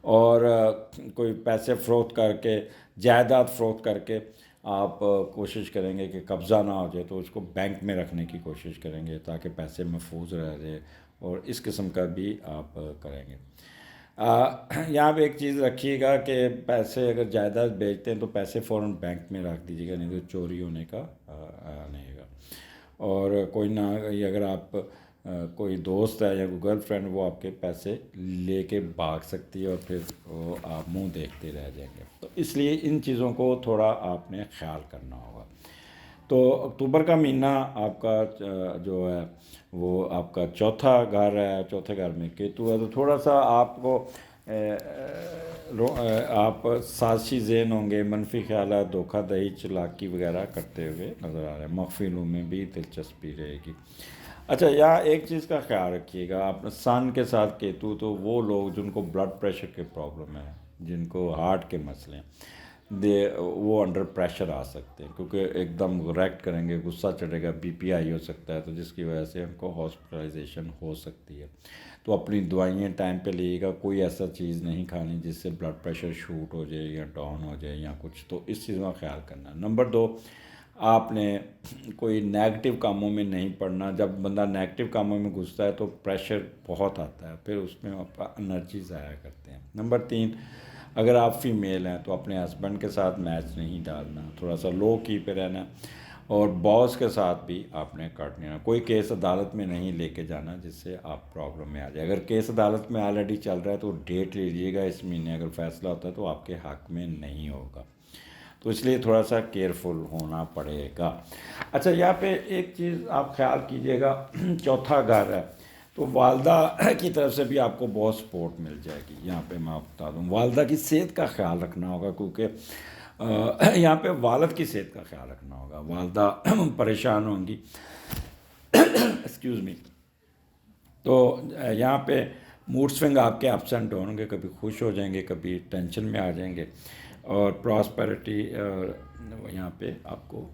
اور کوئی پیسے فروخت کر کے، جائیداد فروخت کر کے آپ کوشش کریں گے کہ قبضہ نہ ہو جائے، تو اس کو بینک میں رکھنے کی کوشش کریں گے تاکہ پیسے محفوظ رہ جائے، اور اس قسم کا بھی آپ کریں گے. یہاں پہ ایک چیز رکھیے گا کہ پیسے اگر جائیداد بیچتے ہیں تو پیسے فوراً بینک میں رکھ دیجیے گا، نہیں تو چوری ہونے کا نہیں گا. اور کوئی نہ، اگر آپ کوئی دوست ہے یا کوئی گرل فرینڈ، وہ آپ کے پیسے لے کے بھاگ سکتی ہے اور پھر وہ آپ منہ دیکھتے رہ جائیں گے. تو اس لیے ان چیزوں کو تھوڑا آپ نے خیال کرنا ہوگا. تو اکتوبر کا مہینہ آپ کا جو ہے وہ آپ کا چوتھا گھر ہے، چوتھے گھر میں کیتو ہے. تو تھوڑا سا آپ کو آپ سازشی ذہن ہوں گے، منفی خیالات، دھوکہ دہی، چالاکی وغیرہ کرتے ہوئے نظر آ رہے ہیں. مخفی علوم میں بھی دلچسپی رہے گی. اچھا، یہاں ایک چیز کا خیال رکھیے گا، آپ سن کے ساتھ کیتو، تو وہ لوگ جن کو بلڈ پریشر کے پرابلم ہے، جن کو ہارٹ کے مسئلے ہیں، وہ انڈر پریشر آ سکتے ہیں، کیونکہ ایک دم ریکٹ کریں گے، غصہ چڑھے گا، بی پی ہائی ہو سکتا ہے، تو جس کی وجہ سے ان کو ہاسپٹلائزیشن ہو سکتی ہے. تو اپنی دوائیاں ٹائم پہ لیے گا، کوئی ایسا چیز نہیں کھانی جس سے بلڈ پریشر شوٹ ہو جائے یا ڈاؤن ہو جائے یا کچھ. تو اس چیز کا خیال کرنا ہے. نمبر 2، آپ نے کوئی نیگیٹو کاموں میں نہیں پڑنا. جب بندہ نیگیٹو کاموں میں گھستا ہے تو پریشر بہت آتا ہے، پھر اس میں آپ انرجی ضائع کرتے ہیں. نمبر 3، اگر آپ فیمیل ہیں تو اپنے ہسبینڈ کے ساتھ میچ نہیں ڈالنا، تھوڑا سا لو کی پہ رہنا. اور باس کے ساتھ بھی آپ نے کٹ لینا. کوئی کیس عدالت میں نہیں لے کے جانا جس سے آپ پرابلم میں آ جائے. اگر کیس عدالت میں آلریڈی چل رہا ہے تو ڈیٹ لے لیجیے گا اس مہینے، اگر فیصلہ ہوتا ہے تو آپ کے حق میں نہیں ہوگا. تو اس لیے تھوڑا سا کیئرفل ہونا پڑے گا. اچھا، یہاں پہ ایک چیز آپ خیال کیجیے گا، چوتھا گھر ہے تو والدہ کی طرف سے بھی آپ کو بہت سپورٹ مل جائے گی. یہاں پہ میں آپ بتا دوں، والدہ کی صحت کا خیال رکھنا ہوگا، کیونکہ یہاں پہ والد کی صحت کا خیال رکھنا ہوگا. والدہ پریشان ہوں گی، ایکسکیوز می. تو یہاں پہ موڈ سوئنگ آپ کے اپس اینڈ ڈاؤن ہوں گے، کبھی خوش ہو جائیں گے، کبھی ٹینشن میں آ جائیں گے. اور پراسپیرٹی یہاں پہ آپ کو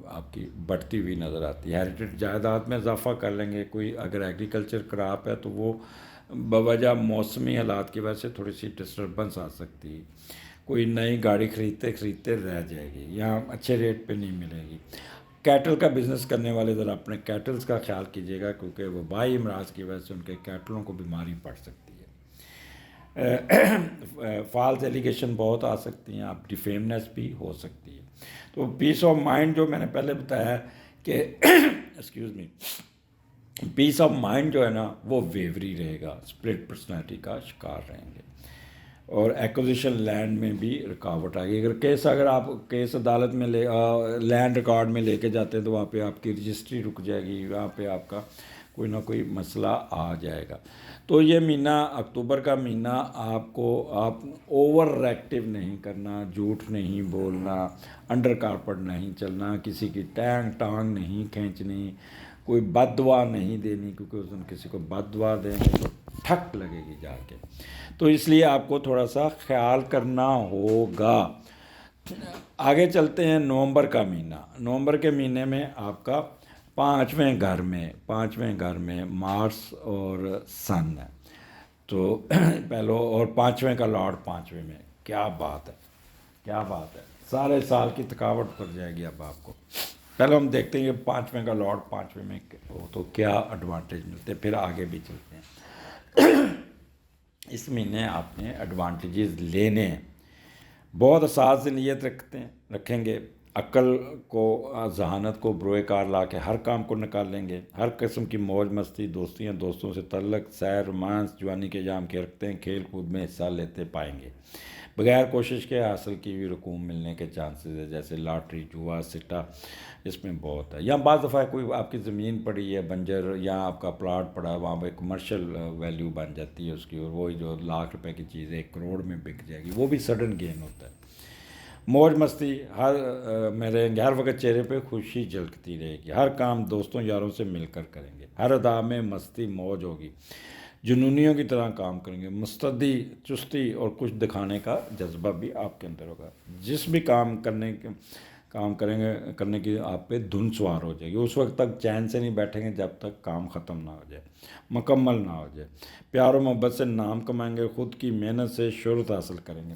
آپ کی بڑھتی ہوئی نظر آتی ہے. ہیریٹیج جائیداد میں اضافہ کر لیں گے. کوئی اگر ایگریکلچر کراپ ہے تو وہ بوجہ موسمی حالات کی وجہ سے تھوڑی سی ڈسٹربنس آ سکتی ہے. کوئی نئی گاڑی خریدتے رہ جائے گی، یا اچھے ریٹ پہ نہیں ملے گی. کیٹل کا بزنس کرنے والے ذرا اپنے کیٹلز کا خیال کیجیے گا، کیونکہ وبائی امراض کی وجہ سے ان کے کیٹلوں کو بیماری پڑ سکتی ہے. فالس ایلیگیشن بہت آ سکتی ہیں، آپ ڈیفیمنس بھی ہو سکتی ہے. تو پیس آف مائنڈ جو میں نے پہلے بتایا کہ excuse me, peace of mind جو ہے نا وہ ویوری رہے گا، اسپلٹ پرسنالٹی کا شکار رہیں گے. اور ایکوزیشن لینڈ میں بھی رکاوٹ آئے گی. اگر آپ کیس عدالت میں لینڈ ریکارڈ میں لے کے جاتے ہیں تو وہاں پہ آپ کی رجسٹری رک جائے گی، وہاں پہ آپ کا کوئی نہ کوئی مسئلہ آ جائے گا. تو یہ مہینہ اکتوبر کا مہینہ آپ اوور ایکٹیو نہیں کرنا، جھوٹ نہیں بولنا، انڈر کارپٹ نہیں چلنا، کسی کی ٹانگ نہیں کھینچنی، کوئی بد دعا نہیں دینی، کیونکہ اس دن کسی کو بد دعا دیں گے تو ٹھک لگے گی جا کے. تو اس لیے آپ کو تھوڑا سا خیال کرنا ہوگا. آگے چلتے ہیں نومبر کا مہینہ. نومبر کے مہینے میں آپ کا پانچویں گھر میں مارس اور سن ہے. تو پہلو اور پانچویں کا لارڈ پانچویں میں. کیا بات ہے، سارے سال کی تھکاوٹ اتر جائے گی اب آپ کو. پہلے ہم دیکھتے ہیں کہ پانچویں کا لارڈ پانچویں میں ہو تو کیا ایڈوانٹیج ملتے ہیں، پھر آگے بھی چلتے ہیں. اس مہینے آپ نے ایڈوانٹیجز لینے ہیں. بہت اساس نیت رکھیں گے. عقل کو، ذہانت کو بروئے کار لا کے ہر کام کو نکال لیں گے. ہر قسم کی موج مستی، دوستیاں، دوستوں سے تعلق، سیر، رومانس، جوانی کے جام کے رکھتے ہیں، کھیل کود میں حصہ لیتے پائیں گے. بغیر کوشش کے حاصل کی ہوئی رقوم ملنے کے چانسز ہے، جیسے لاٹری، جوا، سٹا، اس میں بہت ہے. یا بعض دفعہ کوئی آپ کی زمین پڑی ہے بنجر، یا آپ کا پلاٹ پڑا ہے، وہاں پہ کمرشل ویلیو بن جاتی ہے اس کی، اور وہی جو ₹1,00,000 کی چیز 1 کروڑ میں بک جائے گی، وہ بھی سڈن گین ہوتا ہے. موج مستی میں رہیں گے، ہر وقت چہرے پہ خوشی جھلکتی رہے گی. ہر کام دوستوں یاروں سے مل کر کریں گے. ہر ادا میں مستی موج ہوگی. جنونیوں کی طرح کام کریں گے. مستعدی، چستی اور کچھ دکھانے کا جذبہ بھی آپ کے اندر ہوگا. جس بھی کام کرنے کی آپ پہ دھن سوار ہو جائے گی. اس وقت تک چین سے نہیں بیٹھیں گے جب تک کام ختم نہ ہو جائے، مکمل نہ ہو جائے. پیار و محبت سے نام کمائیں گے. خود کی محنت سے شہرت حاصل کریں گے.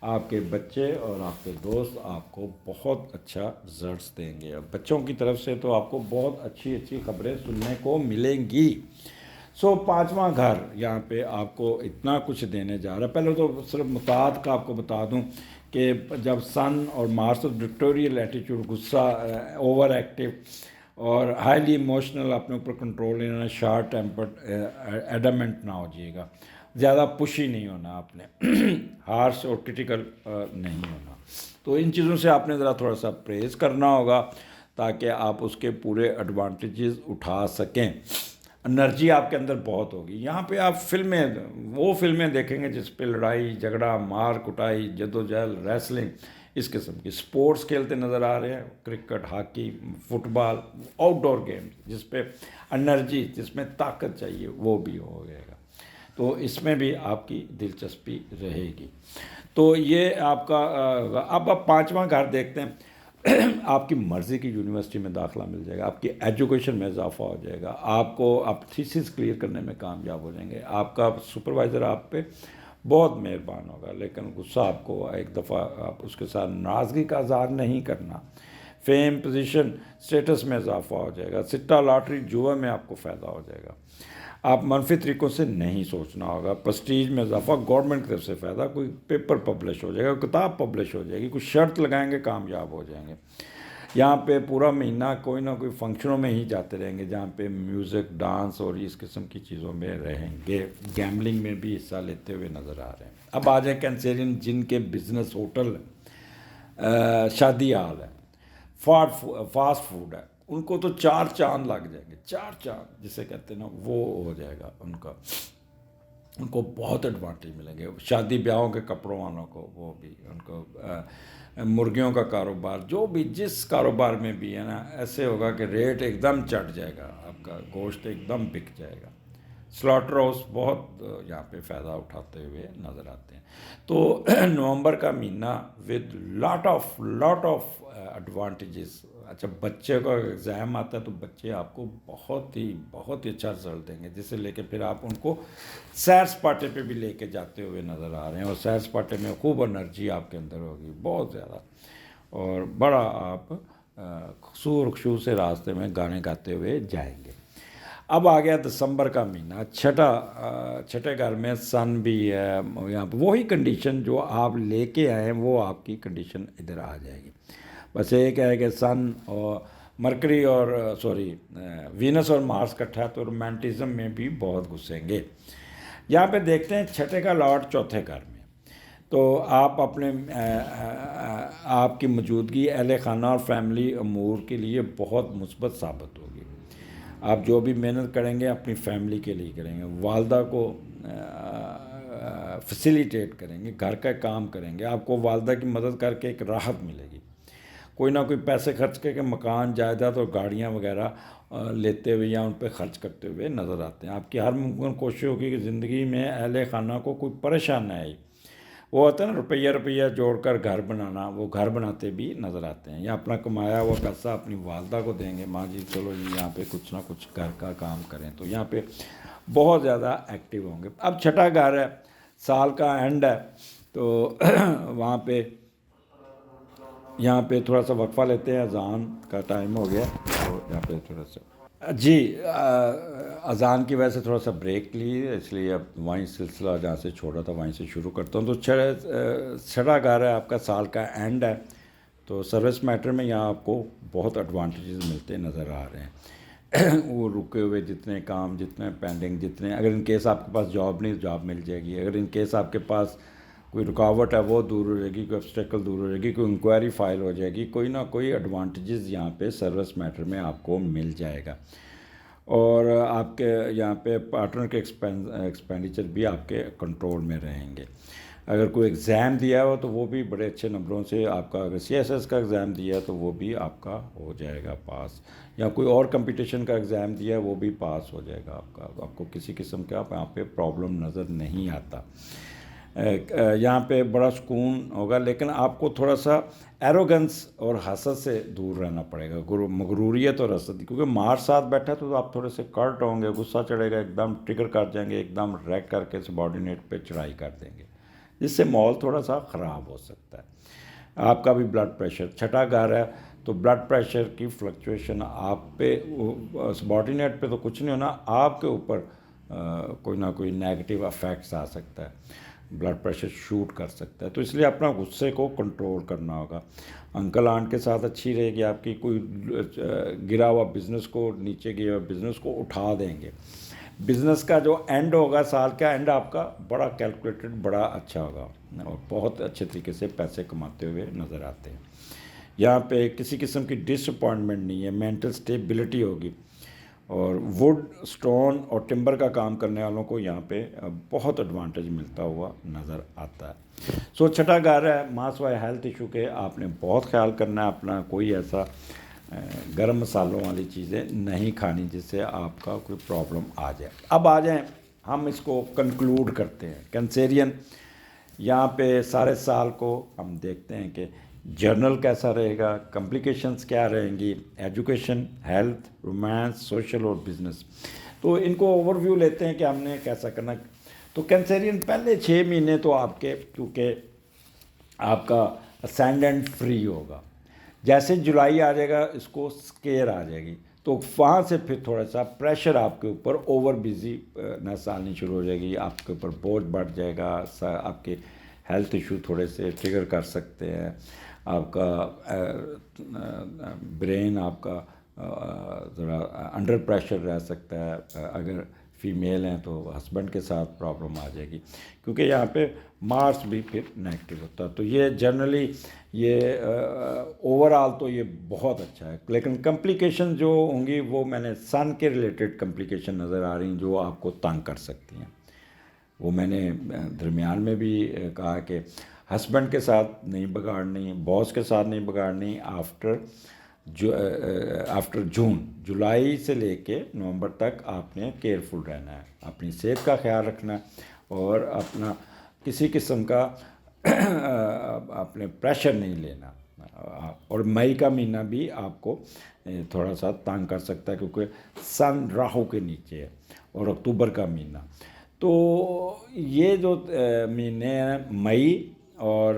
آپ کے بچے اور آپ کے دوست آپ کو بہت اچھا رزلٹس دیں گے. بچوں کی طرف سے تو آپ کو بہت اچھی خبریں سننے کو ملیں گی. پانچواں گھر یہاں پہ آپ کو اتنا کچھ دینے جا رہا ہے. پہلے تو صرف متعد کا آپ کو بتا دوں کہ جب سن اور مارس اور ڈکٹوریل ایٹیٹیوڈ، غصہ، اوور ایکٹیو اور ہائیلی ایموشنل، اپنے اوپر کنٹرول نہیں ہونا، شارٹ ٹیمپرڈ، ایڈامنٹ نہ ہو جائے گا. زیادہ پشی نہیں ہونا آپ نے، ہارش اور کرٹیکل نہیں ہونا. تو ان چیزوں سے آپ نے ذرا تھوڑا سا پرہیز کرنا ہوگا تاکہ آپ اس کے پورے ایڈوانٹیجز اٹھا سکیں. انرجی آپ کے اندر بہت ہوگی. یہاں پہ آپ وہ فلمیں دیکھیں گے جس پہ لڑائی جھگڑا، مار کٹائی، جدوجہد، ریسلنگ، اس قسم کی. سپورٹس کھیلتے نظر آ رہے ہیں، کرکٹ، ہاکی، فٹ بال، آؤٹ ڈور گیمز جس پہ انرجی، جس میں طاقت چاہیے، وہ بھی ہو جائے گا. تو اس میں بھی آپ کی دلچسپی رہے گی. تو یہ آپ کا. اب آپ پانچواں گھر دیکھتے ہیں. آپ کی مرضی کی یونیورسٹی میں داخلہ مل جائے گا. آپ کی ایجوکیشن میں اضافہ ہو جائے گا. آپ تھیسس کلیئر کرنے میں کامیاب ہو جائیں گے. آپ کا سپروائزر آپ پہ بہت مہربان ہوگا، لیکن غصہ آپ کو ایک دفعہ آپ اس کے ساتھ ناراضگی کا اظہار نہیں کرنا. فیم، پوزیشن، اسٹیٹس میں اضافہ ہو جائے گا. سٹا، لاٹری، جوا میں آپ کو فائدہ ہو جائے گا. آپ منفی طریقوں سے نہیں سوچنا ہوگا. پرسٹیج میں اضافہ، گورنمنٹ کی طرف سے فائدہ، کوئی پیپر پبلش ہو جائے گا، کتاب پبلش ہو جائے گی. کچھ شرط لگائیں گے، کامیاب ہو جائیں گے. یہاں پہ پورا مہینہ کوئی نہ کوئی فنکشنوں میں ہی جاتے رہیں گے جہاں پہ میوزک، ڈانس اور اس قسم کی چیزوں میں رہیں گے. گیملنگ میں بھی حصہ لیتے ہوئے نظر آ رہے ہیں. اب آ جائیں کینسیرین، جن کے بزنس، ہوٹل، شادی ہال ہے، فاسٹ فوڈ ہے، ان کو تو 4 چاند لگ جائیں گے. 4 چاند جسے کہتے ہیں نا، وہ ہو جائے گا ان کو بہت ایڈوانٹیج ملیں گے. شادی بیاہوں کے کپڑوں والوں کو، وہ بھی ان کو، مرغیوں کا کاروبار، جو بھی جس کاروبار میں بھی ہے نا، ایسے ہوگا کہ ریٹ ایک دم چڑھ جائے گا. آپ کا گوشت ایک دم بک جائے گا. سلاٹر ہاؤس بہت یہاں پہ فائدہ اٹھاتے ہوئے نظر آتے ہیں. تو نومبر کا مہینہ ود لاٹ آف ایڈوانٹیجز. اچھا، بچے کا ایگزام آتا ہے تو بچے آپ کو بہت ہی اچھا رزلٹ دیں گے، جس سے لے کے پھر آپ ان کو سیر سپاٹے پہ بھی لے کے جاتے ہوئے نظر آ رہے ہیں. اور سیر سپاٹے میں خوب انرجی آپ کے اندر ہوگی، بہت زیادہ، اور بڑا آپ خشوع سے راستے میں گانے گاتے ہوئے جائیں گے. اب آ گیا دسمبر کا مہینہ. چھٹے گھر میں سن بھی ہے. یہاں پہ وہی کنڈیشن جو آپ لے کے آئے ہیں، وہ آپ کی کنڈیشن ادھر آ جائے گی. بس ایک ہے کہ سن اور مرکری اور وینس اور مارس کٹھا ہے تو رومانٹزم میں بھی بہت گھسیں گے. یہاں پہ دیکھتے ہیں چھٹے کا لارڈ چوتھے گھر میں. تو آپ کی موجودگی اہل خانہ اور فیملی امور کے لیے بہت مثبت ثابت ہوگی. آپ جو بھی محنت کریں گے اپنی فیملی کے لیے کریں گے، والدہ کو فیسیلیٹیٹ کریں گے، گھر کا کام کریں گے، آپ کو والدہ کی مدد کر کے ایک راحت ملے گی۔ کوئی نہ کوئی پیسے خرچ کر کے مکان جائیداد اور گاڑیاں وغیرہ لیتے ہوئے یا ان پہ خرچ کرتے ہوئے نظر آتے ہیں۔ آپ کی ہر ممکن کوشش ہوگی کہ زندگی میں اہل خانہ کو کوئی پریشان نہ آئے۔ وہ ہوتا ہے نا روپیہ روپیہ جوڑ کر گھر بنانا، وہ گھر بناتے بھی نظر آتے ہیں، یا اپنا کمایا ہوا پیسہ اپنی والدہ کو دیں گے، ماں جی چلو جی یہاں پہ کچھ نہ کچھ گھر کا کام کریں، تو یہاں پہ بہت زیادہ ایکٹیو ہوں گے۔ اب چھٹا گھر ہے، سال کا اینڈ ہے، تو وہاں پہ یہاں پہ تھوڑا سا وقفہ لیتے ہیں، اذان کا ٹائم ہو گیا، تو یہاں پہ تھوڑا سا جی اذان کی وجہ سے تھوڑا سا بریک لی، اس لیے اب وہیں سلسلہ جہاں سے چھوڑا تھا وہیں سے شروع کرتا ہوں۔ تو چھٹا گھر ہے آپ کا، سال کا اینڈ ہے، تو سروس میٹر میں یہاں آپ کو بہت ایڈوانٹیجز ملتے نظر آ رہے ہیں۔ وہ رکے ہوئے جتنے کام، جتنے پینڈنگ، جتنے اگر ان کیس آپ کے پاس جاب نہیں، جاب مل جائے گی، اگر ان کیس آپ کے پاس کوئی رکاوٹ ہے وہ دور ہو جائے گی، کوئی obstacle دور ہو جائے گی، کوئی انکوائری فائل ہو جائے گی، کوئی نہ کوئی ایڈوانٹیجز یہاں پہ سروس میٹر میں آپ کو مل جائے گا۔ اور آپ کے یہاں پہ پارٹنر کے ایکسپینڈیچر بھی آپ کے کنٹرول میں رہیں گے۔ اگر کوئی ایگزام دیا ہو تو وہ بھی بڑے اچھے نمبروں سے آپ کا، اگر CSS کا ایگزام دیا تو وہ بھی آپ کا ہو جائے گا پاس، یا کوئی اور کمپٹیشن کا ایگزام دیا وہ بھی پاس ہو جائے گا آپ کا، آپ کو کسی قسم کا یہاں پہ پرابلم نظر نہیں آتا۔ یہاں پہ بڑا سکون ہوگا، لیکن آپ کو تھوڑا سا ایروگنس اور حسد سے دور رہنا پڑے گا، مغروریت اور حسد، کیونکہ مار ساتھ بیٹھا تو آپ تھوڑے سے کرٹ ہوں گے، غصہ چڑھے گا، ایک دم ٹرگر کر جائیں گے، ایک دم ریک کر کے سبارڈینیٹ پہ چڑھائی کر دیں گے، جس سے ماحول تھوڑا سا خراب ہو سکتا ہے۔ آپ کا بھی بلڈ پریشر، چھٹا گھر ہے تو بلڈ پریشر کی فلکچویشن آپ پہ، سبارڈینیٹ پہ تو کچھ نہیں ہونا، آپ کے اوپر کوئی نہ کوئی نیگیٹو افیکٹس آ سکتا ہے، بلڈ پریشر شوٹ کر سکتا ہے، تو اس لیے اپنا غصے کو کنٹرول کرنا ہوگا۔ انکل آنٹ کے ساتھ اچھی رہے گی آپ کی، کوئی گرا ہوا بزنس کو، نیچے گیا ہوا بزنس کو اٹھا دیں گے۔ بزنس کا جو اینڈ ہوگا، سال کا اینڈ آپ کا بڑا کیلکولیٹڈ، بڑا اچھا ہوگا، اور بہت اچھے طریقے سے پیسے کماتے ہوئے نظر آتے ہیں۔ یہاں پہ کسی قسم کی ڈس اپوائنٹمنٹ نہیں ہے، مینٹل اسٹیبلٹی ہوگی، اور ووڈ، سٹون اور ٹمبر کا کام کرنے والوں کو یہاں پہ بہت ایڈوانٹیج ملتا ہوا نظر آتا ہے۔ سو چھٹا گھر ہے، ماں سوائے ہیلتھ ایشو کے آپ نے بہت خیال کرنا ہے اپنا، کوئی ایسا گرم مسالوں والی چیزیں نہیں کھانی جس سے آپ کا کوئی پرابلم آ جائے۔ اب آ جائیں ہم اس کو کنکلوڈ کرتے ہیں۔ کینسیرین یہاں پہ سارے سال کو ہم دیکھتے ہیں کہ جرنل کیسا رہے گا، کمپلیکیشنز کیا رہیں گی، ایجوکیشن، ہیلتھ، رومانس، سوشل اور بزنس، تو ان کو اوور ویو لیتے ہیں کہ ہم نے کیسا کرنا۔ تو کینسیرین پہلے 6 مہینے تو آپ کے، کیونکہ آپ کا اسینڈنٹ فری ہوگا، جیسے جولائی آ جائے گا اس کو سکیئر آ جائے گی، تو وہاں سے پھر تھوڑا سا پریشر آپ کے اوپر، اوور بزی نس آنی شروع ہو جائے گی، آپ کے اوپر بوجھ بڑھ جائے گا، آپ کے ہیلتھ ایشو تھوڑے سے ٹریگر کر سکتے ہیں، آپ کا برین آپ کا ذرا انڈر پریشر رہ سکتا ہے، اگر فیمیل ہیں تو ہسبینڈ کے ساتھ پرابلم آ جائے گی، کیونکہ یہاں پہ مارس بھی پھر نیگیٹو ہوتا ہے۔ تو یہ جنرلی یہ اوور آل تو یہ بہت اچھا ہے، لیکن کمپلیکیشن جو ہوں گی وہ میں نے سن کے ریلیٹڈ کمپلیکیشن نظر آ رہی ہیں جو آپ کو تنگ کر سکتی ہیں۔ وہ میں نے درمیان میں بھی کہا کہ ہسبینڈ کے ساتھ نہیں بگاڑنی، باس کے ساتھ نہیں بگاڑنی، آفٹر جون، جولائی سے لے کے نومبر تک آپ نے کیئرفل رہنا ہے، اپنی صحت کا خیال رکھنا ہے، اور اپنا کسی قسم کا اپنے پریشر نہیں لینا۔ اور مئی کا مہینہ بھی آپ کو تھوڑا سا تنگ کر سکتا ہے، کیونکہ سن راہو کے نیچے ہے، اور اکتوبر کا مہینہ، تو یہ جو مہینے ہیں مئی اور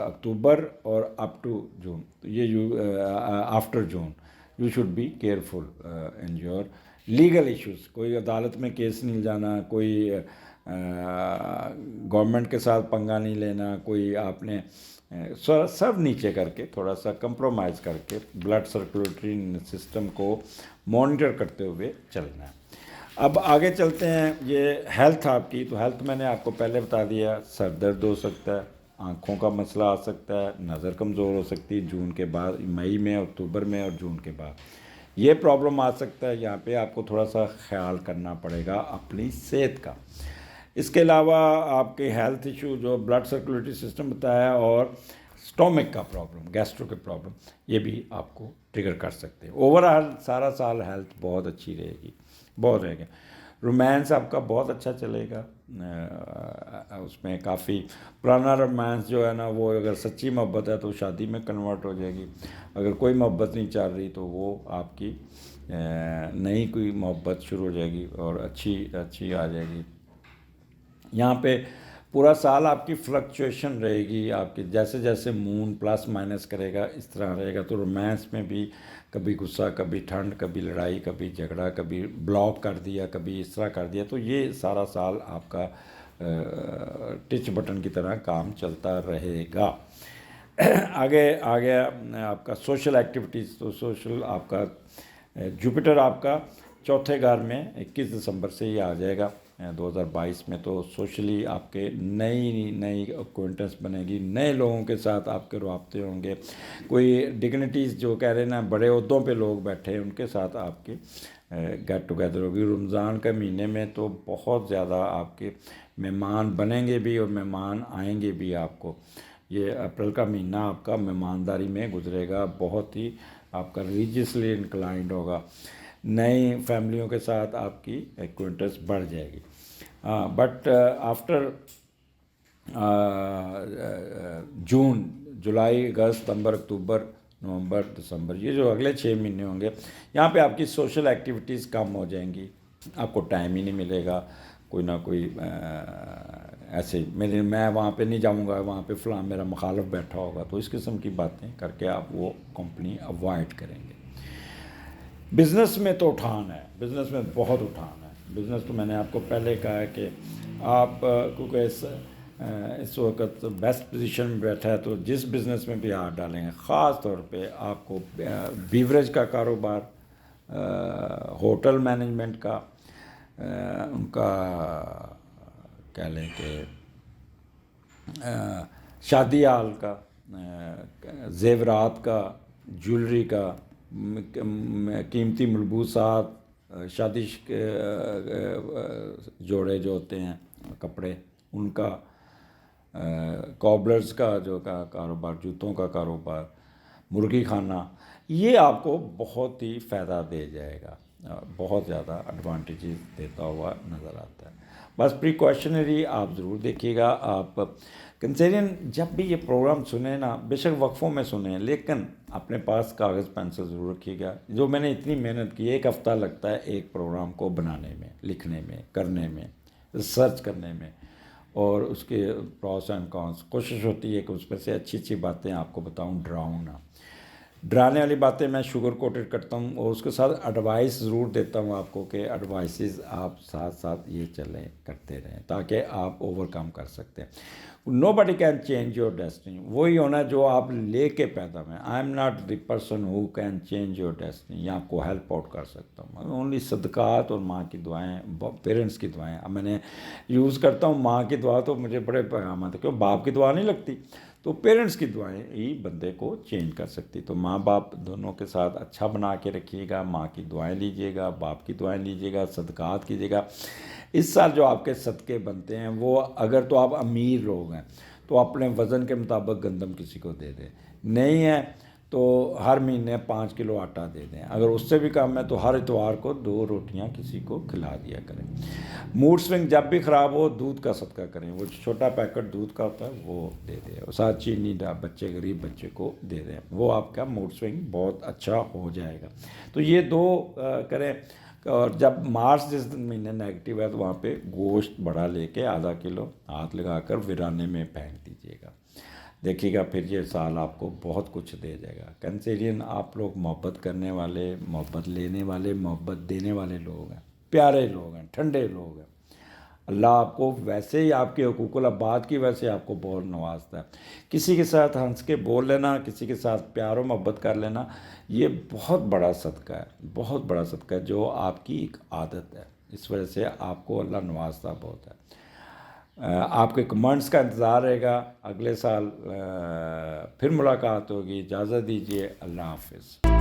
اکتوبر اور اپ ٹو جون، یہ after June you should be careful in your legal issues. کوئی عدالت میں کیس نہیں جانا، کوئی گورنمنٹ کے ساتھ پنگا نہیں لینا، کوئی آپ نے سب نیچے کر کے تھوڑا سا کمپرومائز کر کے بلڈ سرکولیٹری سسٹم کو مانیٹر کرتے ہوئے چلنا ہے۔ اب آگے چلتے ہیں، یہ ہیلتھ آپ کی، تو ہیلتھ میں نے آپ کو پہلے بتا دیا، سر درد ہو سکتا ہے، آنکھوں کا مسئلہ آ سکتا ہے، نظر کمزور ہو سکتی ہے جون کے بعد، مئی میں، اکتوبر میں اور جون کے بعد۔ یہ پرابلم آ سکتا ہے، یہاں پہ آپ کو تھوڑا سا خیال کرنا پڑے گا اپنی صحت کا۔ اس کے علاوہ آپ کے ہیلتھ ایشو جو بلڈ سرکولیٹری سسٹم بتایا، اور اسٹومک کا پرابلم، گیسٹرو کے پرابلم، یہ بھی آپ کو ٹریگر کر سکتے ہیں۔ اوور آل سارا سال ہیلتھ بہت اچھی رہے گی، بہت رہے گا۔ رومانس آپ کا بہت اچھا چلے گا، اس میں کافی پرانا رومانس جو ہے نا، وہ اگر سچی محبت ہے تو شادی میں کنورٹ ہو جائے گی، اگر کوئی محبت نہیں چل رہی تو وہ آپ کی نئی کوئی محبت شروع ہو جائے گی اور اچھی آ جائے گی۔ یہاں پہ پورا سال آپ کی فلکچویشن رہے گی، آپ کی جیسے جیسے مون پلس مائنس کرے گا اس طرح رہے گا، تو رومانس میں بھی کبھی غصہ، کبھی ٹھنڈ، کبھی لڑائی، کبھی جھگڑا، کبھی بلاک کر دیا، کبھی اس طرح کر دیا، تو یہ سارا سال آپ کا ٹچ بٹن کی طرح کام چلتا رہے گا۔ آگے آگے آپ کا سوشل ایکٹیویٹیز، تو سوشل آپ کا جوپیٹر آپ کا چوتھے گھر میں 21 دسمبر سے ہی آ جائے گا 2022 میں، تو سوشلی آپ کے نئی اکوینٹنس بنے گی، نئے لوگوں کے ساتھ آپ کے رابطے ہوں گے، کوئی ڈگنیٹیز جو کہہ رہے ہیں نا، بڑے عہدوں پہ لوگ بیٹھے ہیں، ان کے ساتھ آپ کے گیٹ ٹوگیدر ہوگی۔ رمضان کے مہینے میں تو بہت زیادہ آپ کے مہمان بنیں گے بھی اور مہمان آئیں گے بھی آپ کو۔ یہ اپریل کا مہینہ آپ کا مہمانداری میں گزرے گا، بہت ہی آپ کا ریلیجیسلی انکلائنڈ ہوگا، نئی فیملیوں کے ساتھ آپ کی ایکوینٹنس بڑھ جائے گی۔ بٹ آفٹر جون، جولائی، اگست، ستمبر، اکتوبر، نومبر، دسمبر، یہ جو اگلے 6 مہینے ہوں گے، یہاں پہ آپ کی سوشل ایکٹیویٹیز کم ہو جائیں گی، آپ کو ٹائم ہی نہیں ملے گا، کوئی نہ کوئی ایسے میں وہاں پہ نہیں جاؤں گا، وہاں پہ فلاں میرا مخالف بیٹھا ہوگا، تو اس قسم کی باتیں کر کے آپ وہ کمپنی اوائڈ کریں گے۔ بزنس میں تو اٹھان ہے، بزنس میں بہت اٹھان ہے، بزنس تو میں نے آپ کو پہلے کہا ہے کہ آپ کیونکہ اس وقت بیسٹ پوزیشن میں بیٹھا ہے، تو جس بزنس میں بھی ہاتھ ڈالیں گے، خاص طور پہ آپ کو بیوریج کا کاروبار، ہوٹل مینجمنٹ کا، ان کا کہہ لیں کہ شادی ہال کا، زیورات کا، جولری کا، قیمتی ملبوسات، شادی جوڑے جو ہوتے ہیں کپڑے، ان کا، کوبلرز کا جو کاروبار، جوتوں کا کاروبار، مرغی خانہ، یہ آپ کو بہت ہی فائدہ دے جائے گا، بہت زیادہ ایڈوانٹیجز دیتا ہوا نظر آتا ہے۔ بس پریکاشنری آپ ضرور دیکھیے گا۔ آپ کنسیرین جب بھی یہ پروگرام سنیں نا، بے شک وقفوں میں سنیں، لیکن اپنے پاس کاغذ پینسل ضرور رکھیے گا۔ جو میں نے اتنی محنت کی، 1 ہفتہ لگتا ہے ایک پروگرام کو بنانے میں، لکھنے میں، کرنے میں، ریسرچ کرنے میں، اور اس کے پروس اینڈ کونس، کوشش ہوتی ہے کہ اس میں سے اچھی باتیں آپ کو بتاؤں، ڈراؤں نہ۔ ڈرانے والی باتیں میں شوگر کوٹڈ کرتا ہوں، اور اس کے ساتھ ایڈوائس ضرور دیتا ہوں آپ کو کہ ایڈوائسز آپ ساتھ ساتھ یہ چلیں کرتے رہیں تاکہ آپ اوور کم کر سکتے ہیں۔ نو بڈی کین چینج یور ڈیسٹنی، وہی ہونا جو آپ لے کے پیدا ہوئے۔ I am not the person who can change your destiny, یا آپ کو ہیلپ آؤٹ کر سکتا ہوں، اونلی صدقات اور ماں کی دعائیں، پیرنٹس کی دعائیں۔ اب میں نے یوز کرتا ہوں ماں کی دعا، تو مجھے بڑے پیغامات ہیں، کیوں باپ کی دعا نہیں لگتی، تو پیرنٹس کی دعائیں ہی بندے کو چینج کر سکتی۔ تو ماں باپ دونوں کے ساتھ اچھا بنا کے رکھیے گا، ماں کی دعائیں لیجیے گا، باپ کی دعائیں لیجیے گا، صدقات کیجیے گا۔ اس سال جو آپ کے صدقے بنتے ہیں، وہ اگر تو آپ امیر لوگ ہیں تو اپنے وزن کے مطابق گندم کسی کو دے دیں، نہیں ہے تو ہر مہینے 5 کلو آٹا دے دیں، اگر اس سے بھی کم ہے تو ہر اتوار کو 2 روٹیاں کسی کو کھلا دیا کریں۔ موڈ سوئنگ جب بھی خراب ہو، دودھ کا صدقہ کریں، وہ چھوٹا پیکٹ دودھ کا ہوتا ہے وہ دے دیں، اور ساتھ چینی بچے، غریب بچے کو دے دیں، وہ آپ کا موڈ سوئنگ بہت اچھا ہو جائے گا۔ تو یہ 2 کریں۔ اور جب مارچ جس مہینے نیگیٹو ہے، تو وہاں پہ گوشت بڑا لے کے ½ کلو ہاتھ لگا کر ویرانے میں پھینک دیجیے گا، دیکھیے گا پھر یہ سال آپ کو بہت کچھ دے جائے گا۔ کینسیرین آپ لوگ محبت کرنے والے، محبت لینے والے، محبت دینے والے لوگ ہیں، پیارے لوگ ہیں، ٹھنڈے لوگ ہیں۔ اللہ آپ کو ویسے ہی آپ کے حقوق العباد کی وجہ سے آپ کو بہت نوازتا ہے۔ کسی کے ساتھ ہنس کے بول لینا، کسی کے ساتھ پیار و محبت کر لینا، یہ بہت بڑا صدقہ ہے، بہت بڑا صدقہ ہے، جو آپ کی ایک عادت ہے، اس وجہ سے آپ کو اللہ نوازتا بہت ہے۔ آپ کے کمنٹس کا انتظار رہے گا۔ اگلے سال پھر ملاقات ہوگی، اجازت دیجیے، اللہ حافظ۔